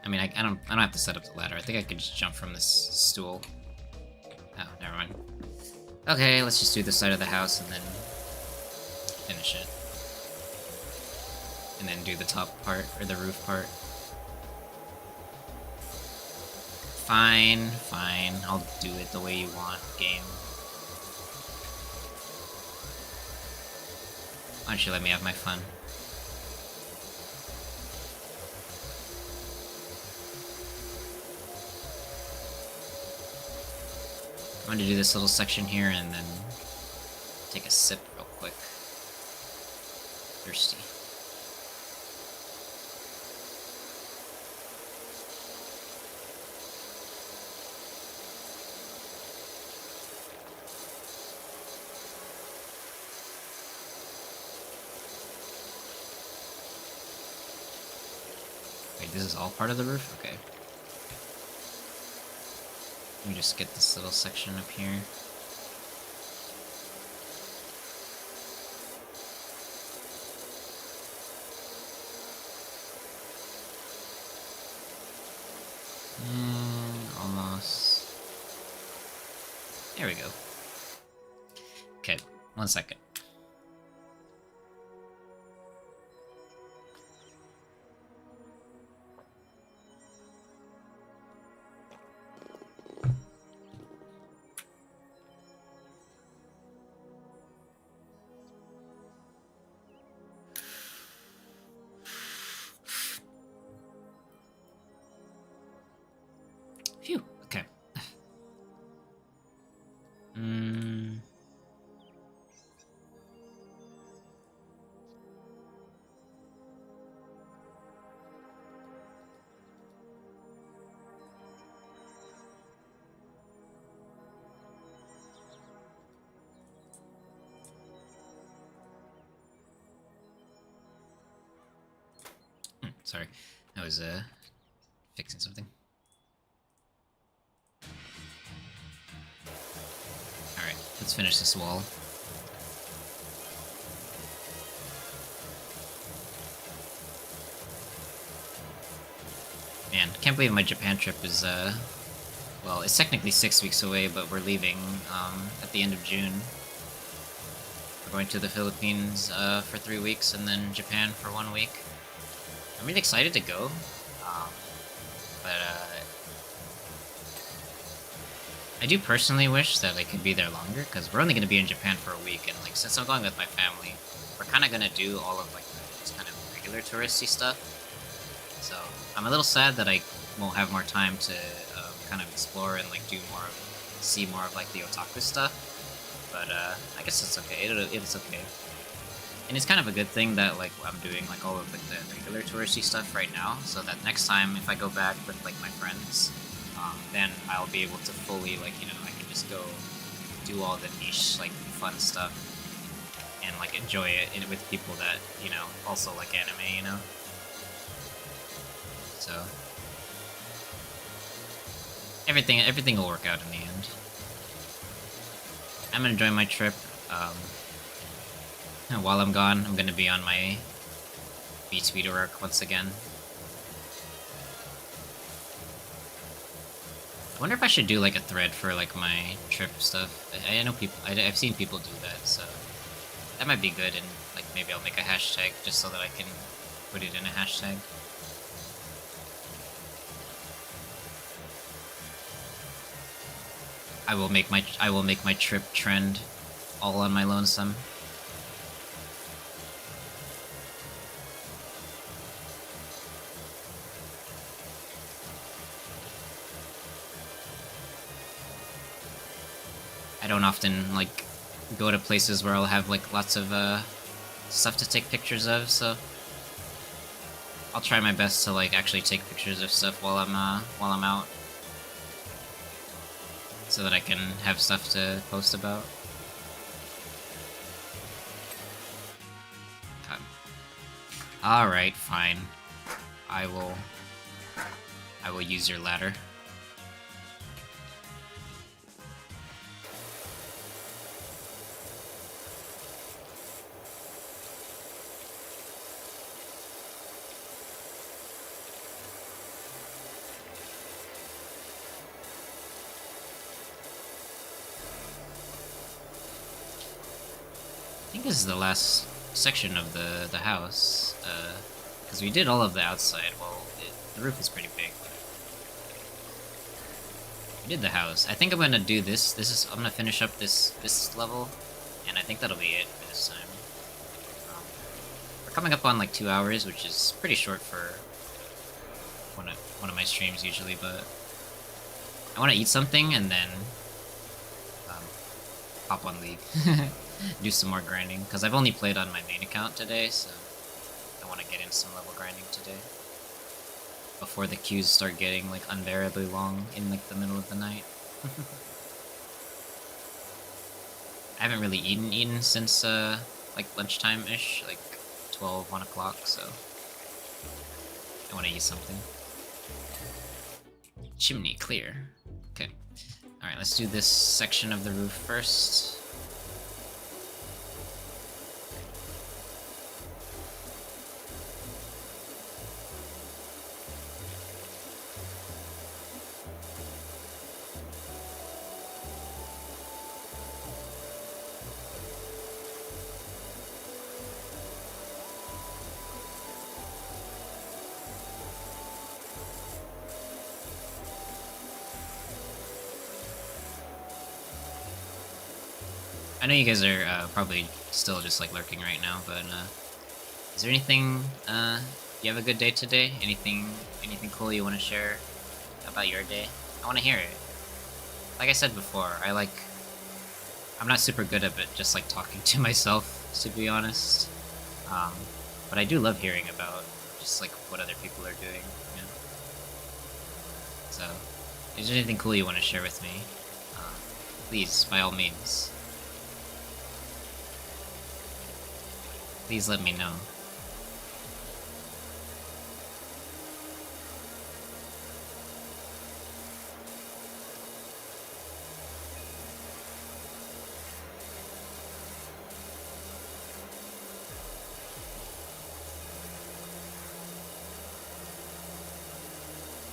I mean, I don't have to set up the ladder. I think I could just jump from this stool. Oh, never mind. Okay, let's just do the side of the house and then finish it. And then do the top part, or the roof part. Fine. I'll do it the way you want, game. Why don't you let me have my fun? I'm going to do this little section here and then take a sip real quick. Thirsty. Wait, this is all part of the roof? Okay. Let me just get this little section up here. Almost. There we go. Okay, 1 second. Phew, okay. Sorry, I was fixing something. Alright, let's finish this wall. Man, can't believe my Japan trip is, well, it's technically 6 weeks away, but we're leaving, at the end of June. We're going to the Philippines, for 3 weeks, and then Japan for 1 week. I'm really excited to go, but, I do personally wish that I could be there longer, because we're only going to be in Japan for a week, and, like, since I'm going with my family, we're kind of going to do all of, like, this kind of regular touristy stuff. So, I'm a little sad that I won't have more time to, kind of explore and, like, see more of, like, the otaku stuff. But, I guess it's okay. It's okay. And it's kind of a good thing that, like, I'm doing, like, all of, like, the regular touristy stuff right now, so that next time, if I go back with, like, my friends, then I'll be able to fully, like, you know, I can just go do all the niche, like, fun stuff and, like, enjoy it with people that, you know, also like anime, you know? So, everything will work out in the end. I'm gonna enjoy my trip. And while I'm gone, I'm gonna be on my B-Speeder arc once again. I wonder if I should do, like, a thread for, like, my trip stuff. I know people, I've seen people do that, so that might be good, and, like, maybe I'll make a hashtag just so that I can put it in a hashtag. I will make my trip trend all on my lonesome. I don't often, like, go to places where I'll have, like, lots of, stuff to take pictures of, so I'll try my best to, like, actually take pictures of stuff while I'm out, so that I can have stuff to post about. Alright, fine. I will use your ladder. I think this is the last section of the house, because we did all of the outside. Well, the roof is pretty big, but we did the house. I think I'm gonna do this. I'm gonna finish up this level, and I think that'll be it for this time. We're coming up on, like, 2 hours, which is pretty short for one of my streams usually, but I want to eat something and then hop on League. Do some more grinding, because I've only played on my main account today, so I want to get in some level grinding today before the queues start getting, like, unbearably long in, like, the middle of the night. I haven't really eaten since like lunchtime-ish, like 12, 1 o'clock, so I want to eat something. Chimney clear. Okay. Alright, let's do this section of the roof first. I know you guys are probably still just, like, lurking right now, but is there anything, you have a good day today? Anything cool you want to share about your day? I want to hear it. Like I said before, I'm not super good at it, just, like, talking to myself, to be honest. But I do love hearing about just, like, what other people are doing, you know? So, is there anything cool you want to share with me? Please, by all means. Please let me know.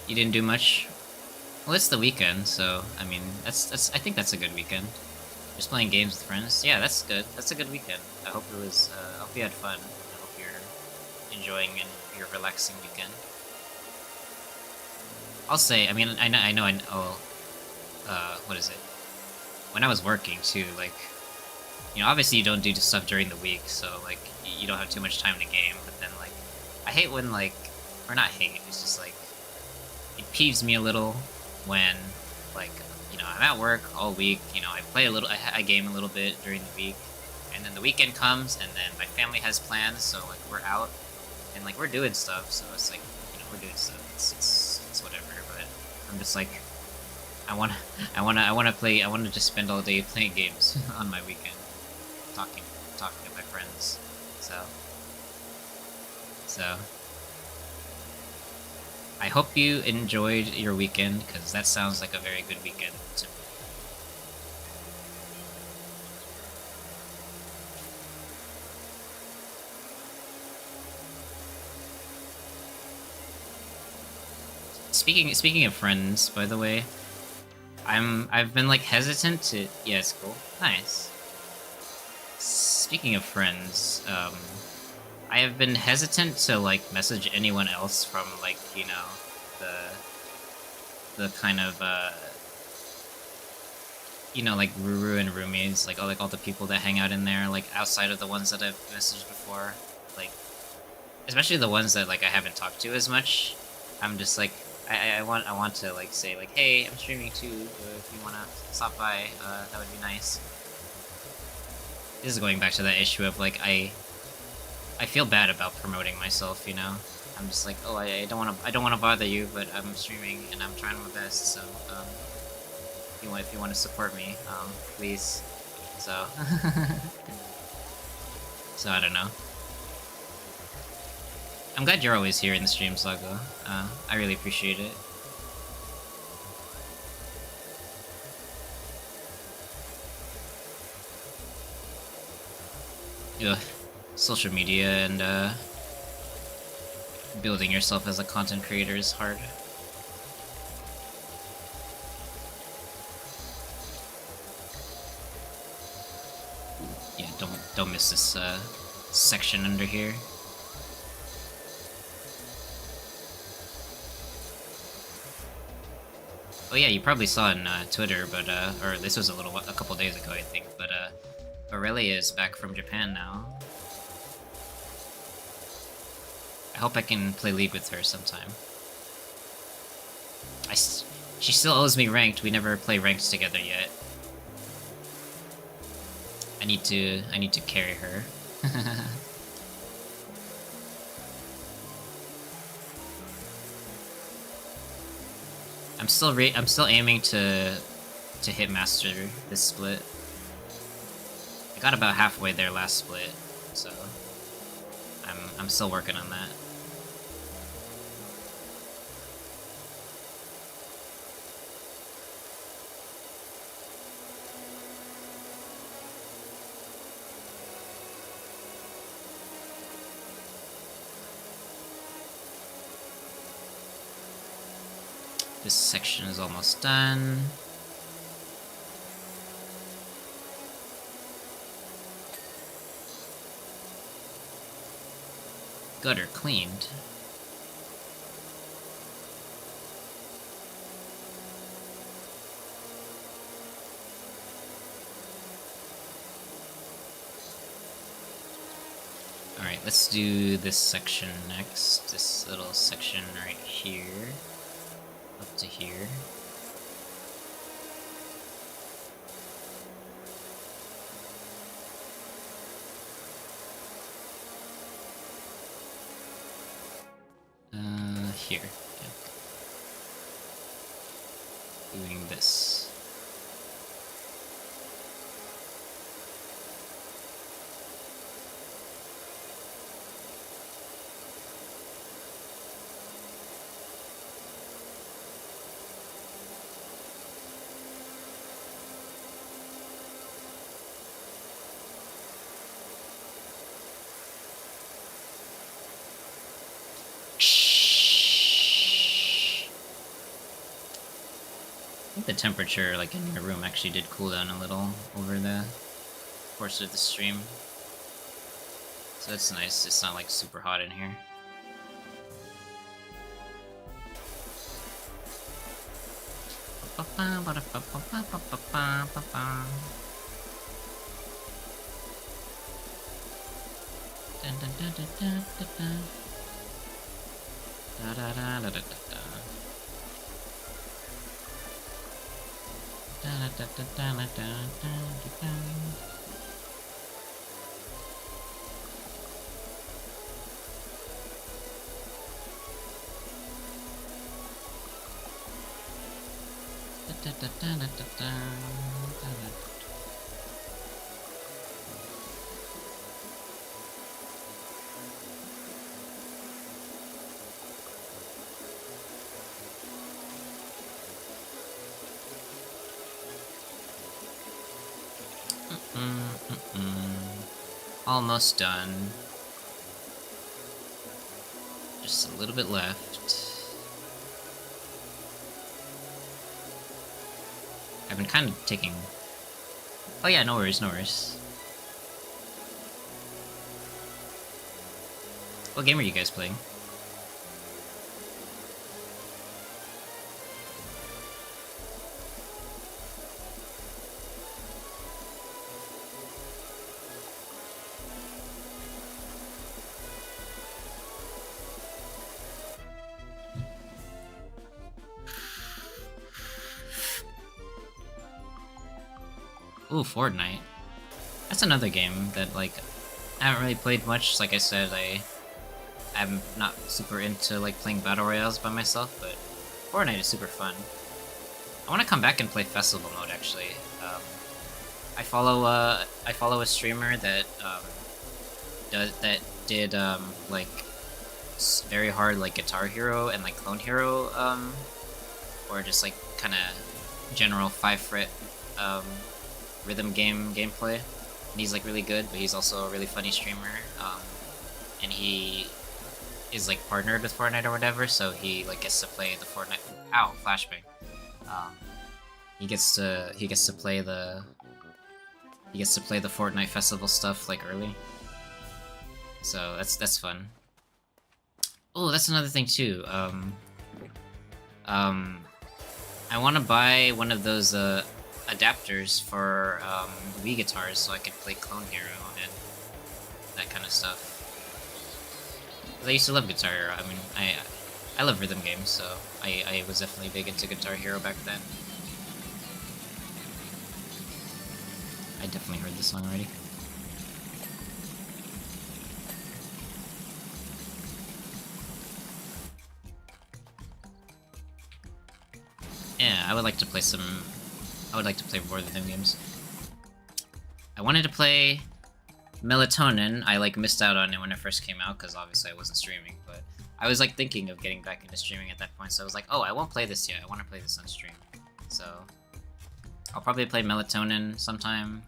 You didn't do much? Well, it's the weekend, so I mean, I think that's a good weekend. Just playing games with friends. Yeah, that's good. That's a good weekend. I hope it was. I hope you had fun. I hope you're enjoying and your relaxing weekend. I'll say. I mean, I know. Oh, what is it? When I was working too, like, you know, obviously you don't do stuff during the week, so like you don't have too much time to game. But then like, I hate when like, or not hate. It's just like, it peeves me a little when like, you know, I'm at work all week. You know, I play a little, I game a little bit during the week, and then the weekend comes, and then my family has plans, so like we're out, and like we're doing stuff. So it's like, you know, we're doing stuff. It's whatever. But I'm just like, I wanna just spend all day playing games on my weekend, talking to my friends. So I hope you enjoyed your weekend, because that sounds like a very good weekend to me. Speaking of friends, by the way, I've been like hesitant to. Yeah, it's cool. Nice. Speaking of friends, I have been hesitant to like message anyone else from like, you know, the kind of you know, like Ruru and Roomies, like all the people that hang out in there, like outside of the ones that I've messaged before, like especially the ones that like I haven't talked to as much. I'm just like, I want to like say like, hey, I'm streaming too. If you wanna stop by, that would be nice. This is going back to that issue of like I feel bad about promoting myself, you know. I'm just like, oh, I don't want to bother you, but I'm streaming and I'm trying my best. So if you want to support me, please. So so I don't know. I'm glad you're always here in the stream, Sago. I really appreciate it. Ugh. Social media and building yourself as a content creator is hard. Yeah, don't miss this section under here. Oh yeah, you probably saw on Twitter, but or this was a couple days ago, I think. But Aurelia is back from Japan now. I hope I can play League with her sometime. She still owes me ranked. We never play ranked together yet. I need to carry her. I'm still aiming to hit master this split. I got about halfway there last split, so I'm still working on that. This section is almost done. Gutter cleaned. Alright, let's do this section next. This little section right here. Up to here. Here. Yeah. Doing this. think the temperature, like, in your room actually did cool down a little over the course of the stream. So that's nice, it's not, like, super hot in here. Almost done. Just a little bit left. I've been kind of taking... Oh yeah, no worries, no worries. What game are you guys playing? Ooh, Fortnite. That's another game that, like, I haven't really played much. Like I said, I'm not super into, like, playing battle royales by myself, but Fortnite is super fun. I want to come back and play festival mode, actually. I follow a streamer that did like very hard, like, Guitar Hero and, like, Clone Hero, or just, like, kind of general 5-fret rhythm gameplay, and he's, like, really good, but he's also a really funny streamer, and he is, like, partnered with Fortnite or whatever, so he, like, gets to play the Fortnite. Ow, flashbang. He gets to play the Fortnite festival stuff, like, early, so that's fun. Oh, that's another thing too. I want to buy one of those adapters for Wii guitars so I could play Clone Hero and that kind of stuff. 'Cause I used to love Guitar Hero. I mean, I love rhythm games, so I was definitely big into Guitar Hero back then. I definitely heard this song already. Yeah, I would like to play more rhythm games. I wanted to play Melatonin. I, like, missed out on it when it first came out because obviously I wasn't streaming, but I was, like, thinking of getting back into streaming at that point, so I was like, oh, I won't play this yet. I want to play this on stream. So I'll probably play Melatonin sometime.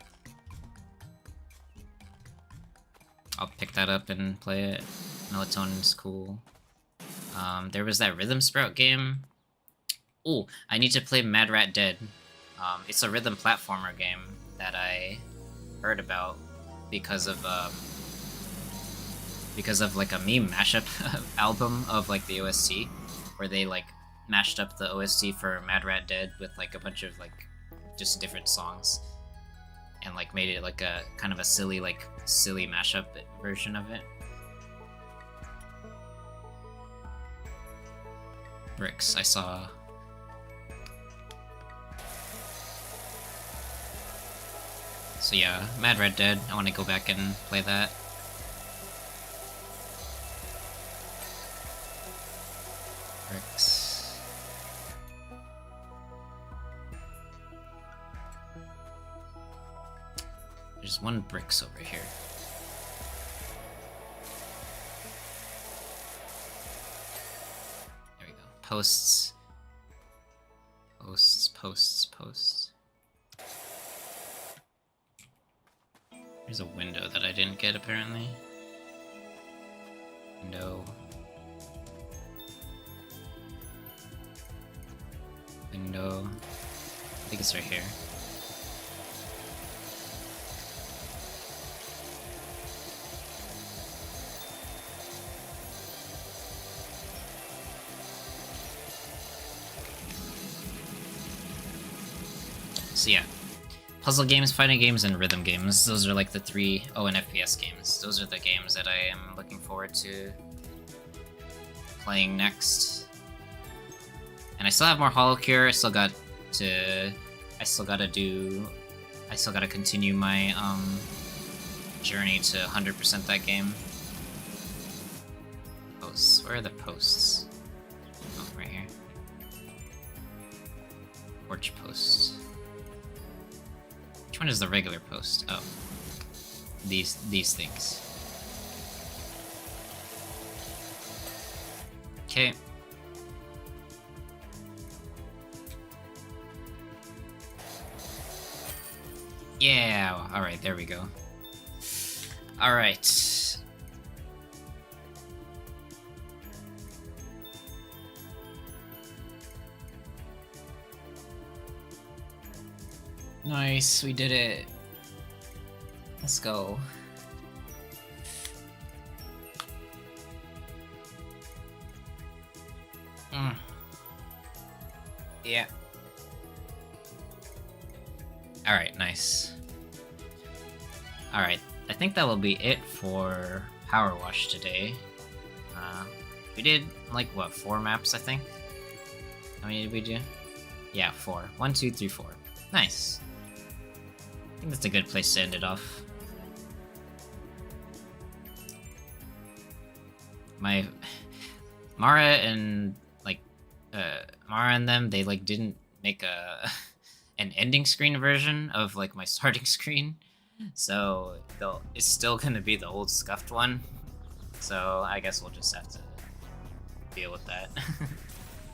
I'll pick that up and play it. Melatonin's cool. There was that Rhythm Sprout game. Oh, I need to play Mad Rat Dead. It's a rhythm platformer game that I heard about because of like a meme mashup album of, like, the OST, where they, like, mashed up the OST for Mad Rat Dead with, like, a bunch of, like, just different songs, and, like, made it like a kind of a silly mashup version of it. Bricks, I saw. So yeah, Mad Red Dead, I want to go back and play that. Bricks. There's one bricks over here. There we go. Posts. Posts. There's a window that I didn't get, apparently. Window. Window. I think it's right here. So yeah, puzzle games, fighting games, and rhythm games. Those are like the three... Oh, and FPS games. Those are the games that I am looking forward to playing next. And I still have more Hollow Cure. I still gotta continue my journey to 100% that game. Posts. Where are the posts? Oh, right here. Porch post. Which one is the regular post? Oh. These things. Okay. Yeah, alright, there we go. Alright. Nice, we did it. Let's go. Yeah. Alright, nice. Alright, I think that will be it for Power Wash today. We did, like, what, 4 maps, I think? How many did we do? Yeah, 4. 1, 2, 3, 4. Nice. I think that's a good place to end it off. My... Mara and, like, Mara and them, they, like, didn't make a... an ending screen version of, like, my starting screen. So, it's still gonna be the old scuffed one. So, I guess we'll just have to deal with that.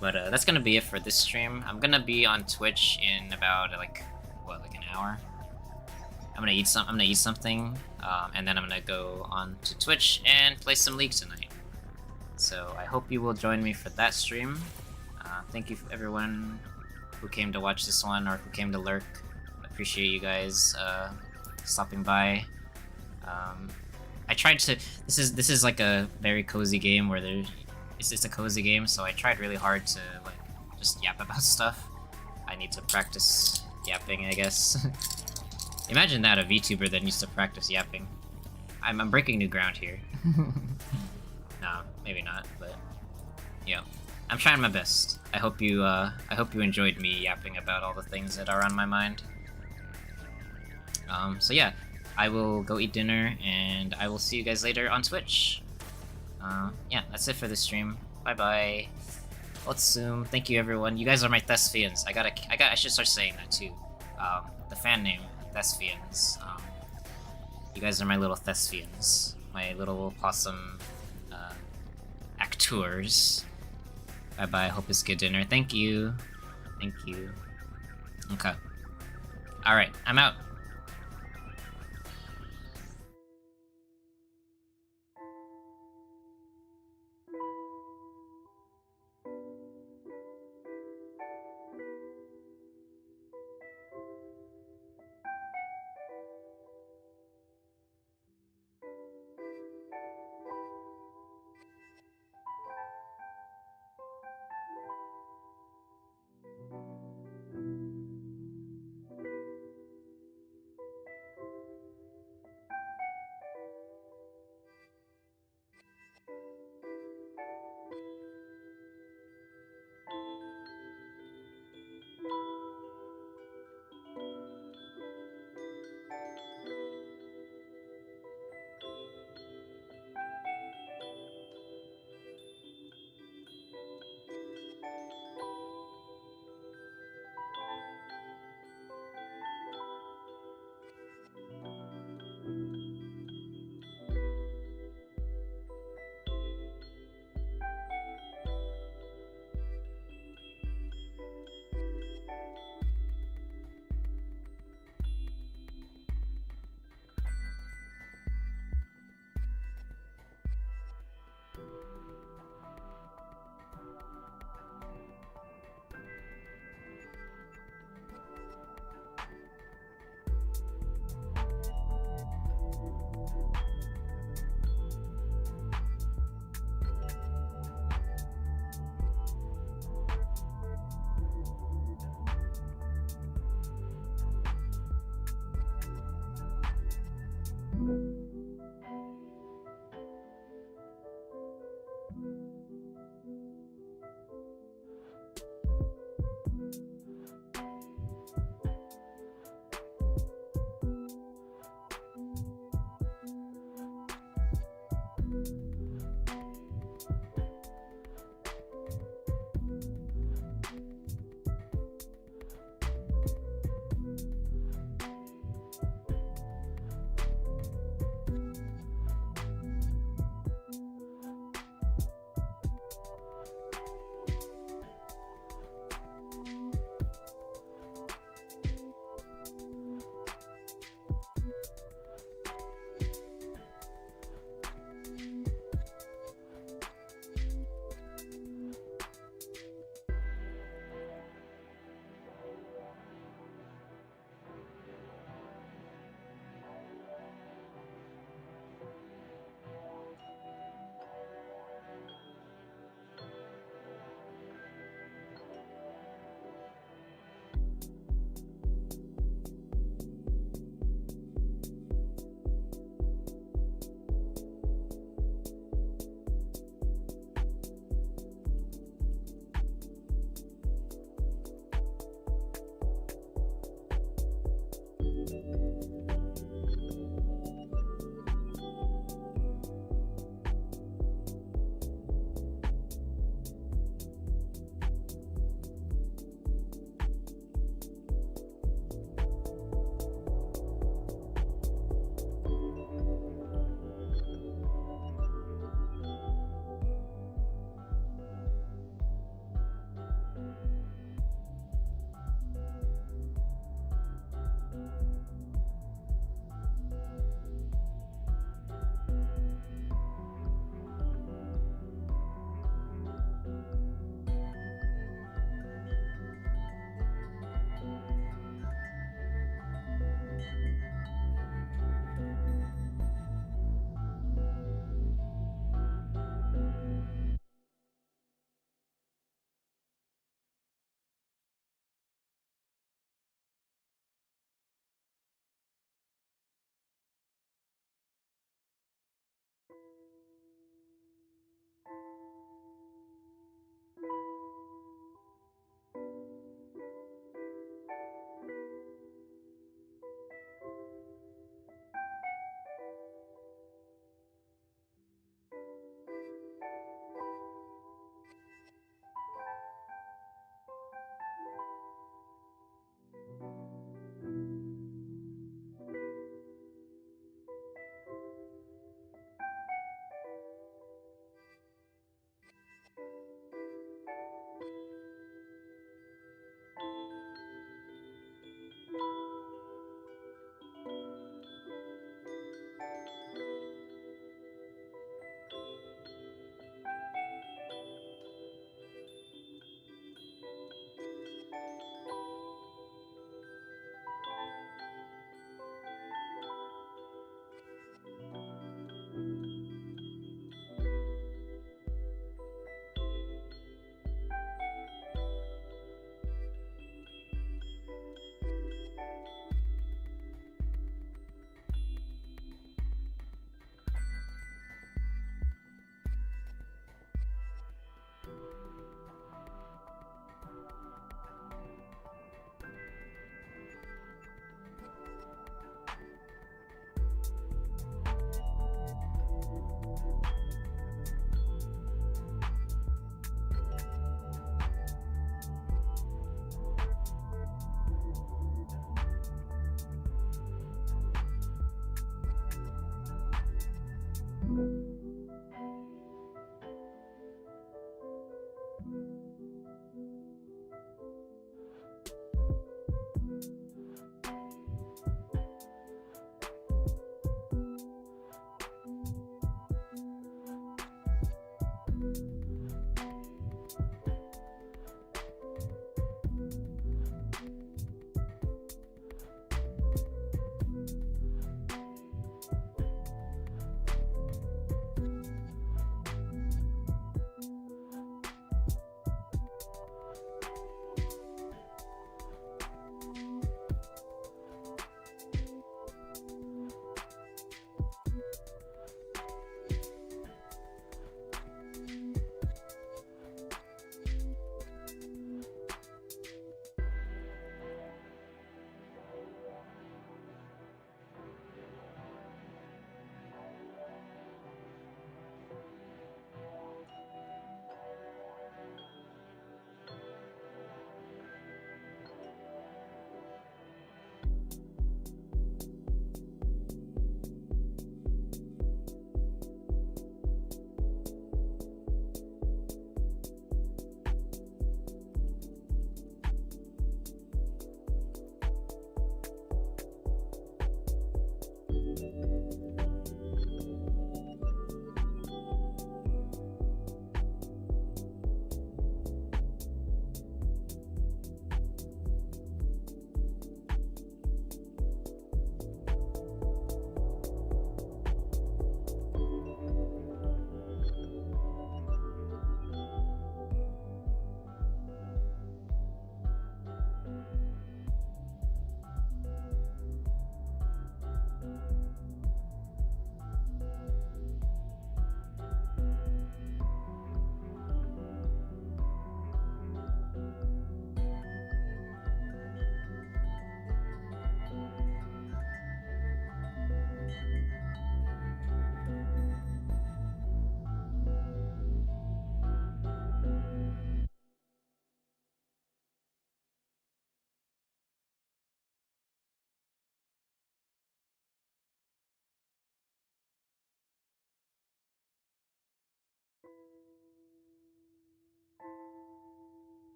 But, that's gonna be it for this stream. I'm gonna be on Twitch in about, like, what, like an hour? I'm gonna eat something, and then I'm gonna go on to Twitch and play some League tonight. So, I hope you will join me for that stream. Thank you for everyone who came to watch this one or who came to lurk. I appreciate you guys stopping by. I tried to. This is like a very cozy game where it's a cozy game, so I tried really hard to like just yap about stuff. I need to practice yapping, I guess. Imagine that, a VTuber that needs to practice yapping. I'm breaking new ground here. No, maybe not, but yeah. I'm trying my best. I hope you enjoyed me yapping about all the things that are on my mind. So yeah, I will go eat dinner, and I will see you guys later on Twitch. Yeah, that's it for this stream. Bye bye. Let's zoom. Thank you, everyone. You guys are my thespians. I should start saying that too. The fan name, thespians. You guys are my little thespians. My little possum actors. Bye bye. Hope it's good dinner. Thank you. Thank you. Okay. Alright, I'm out.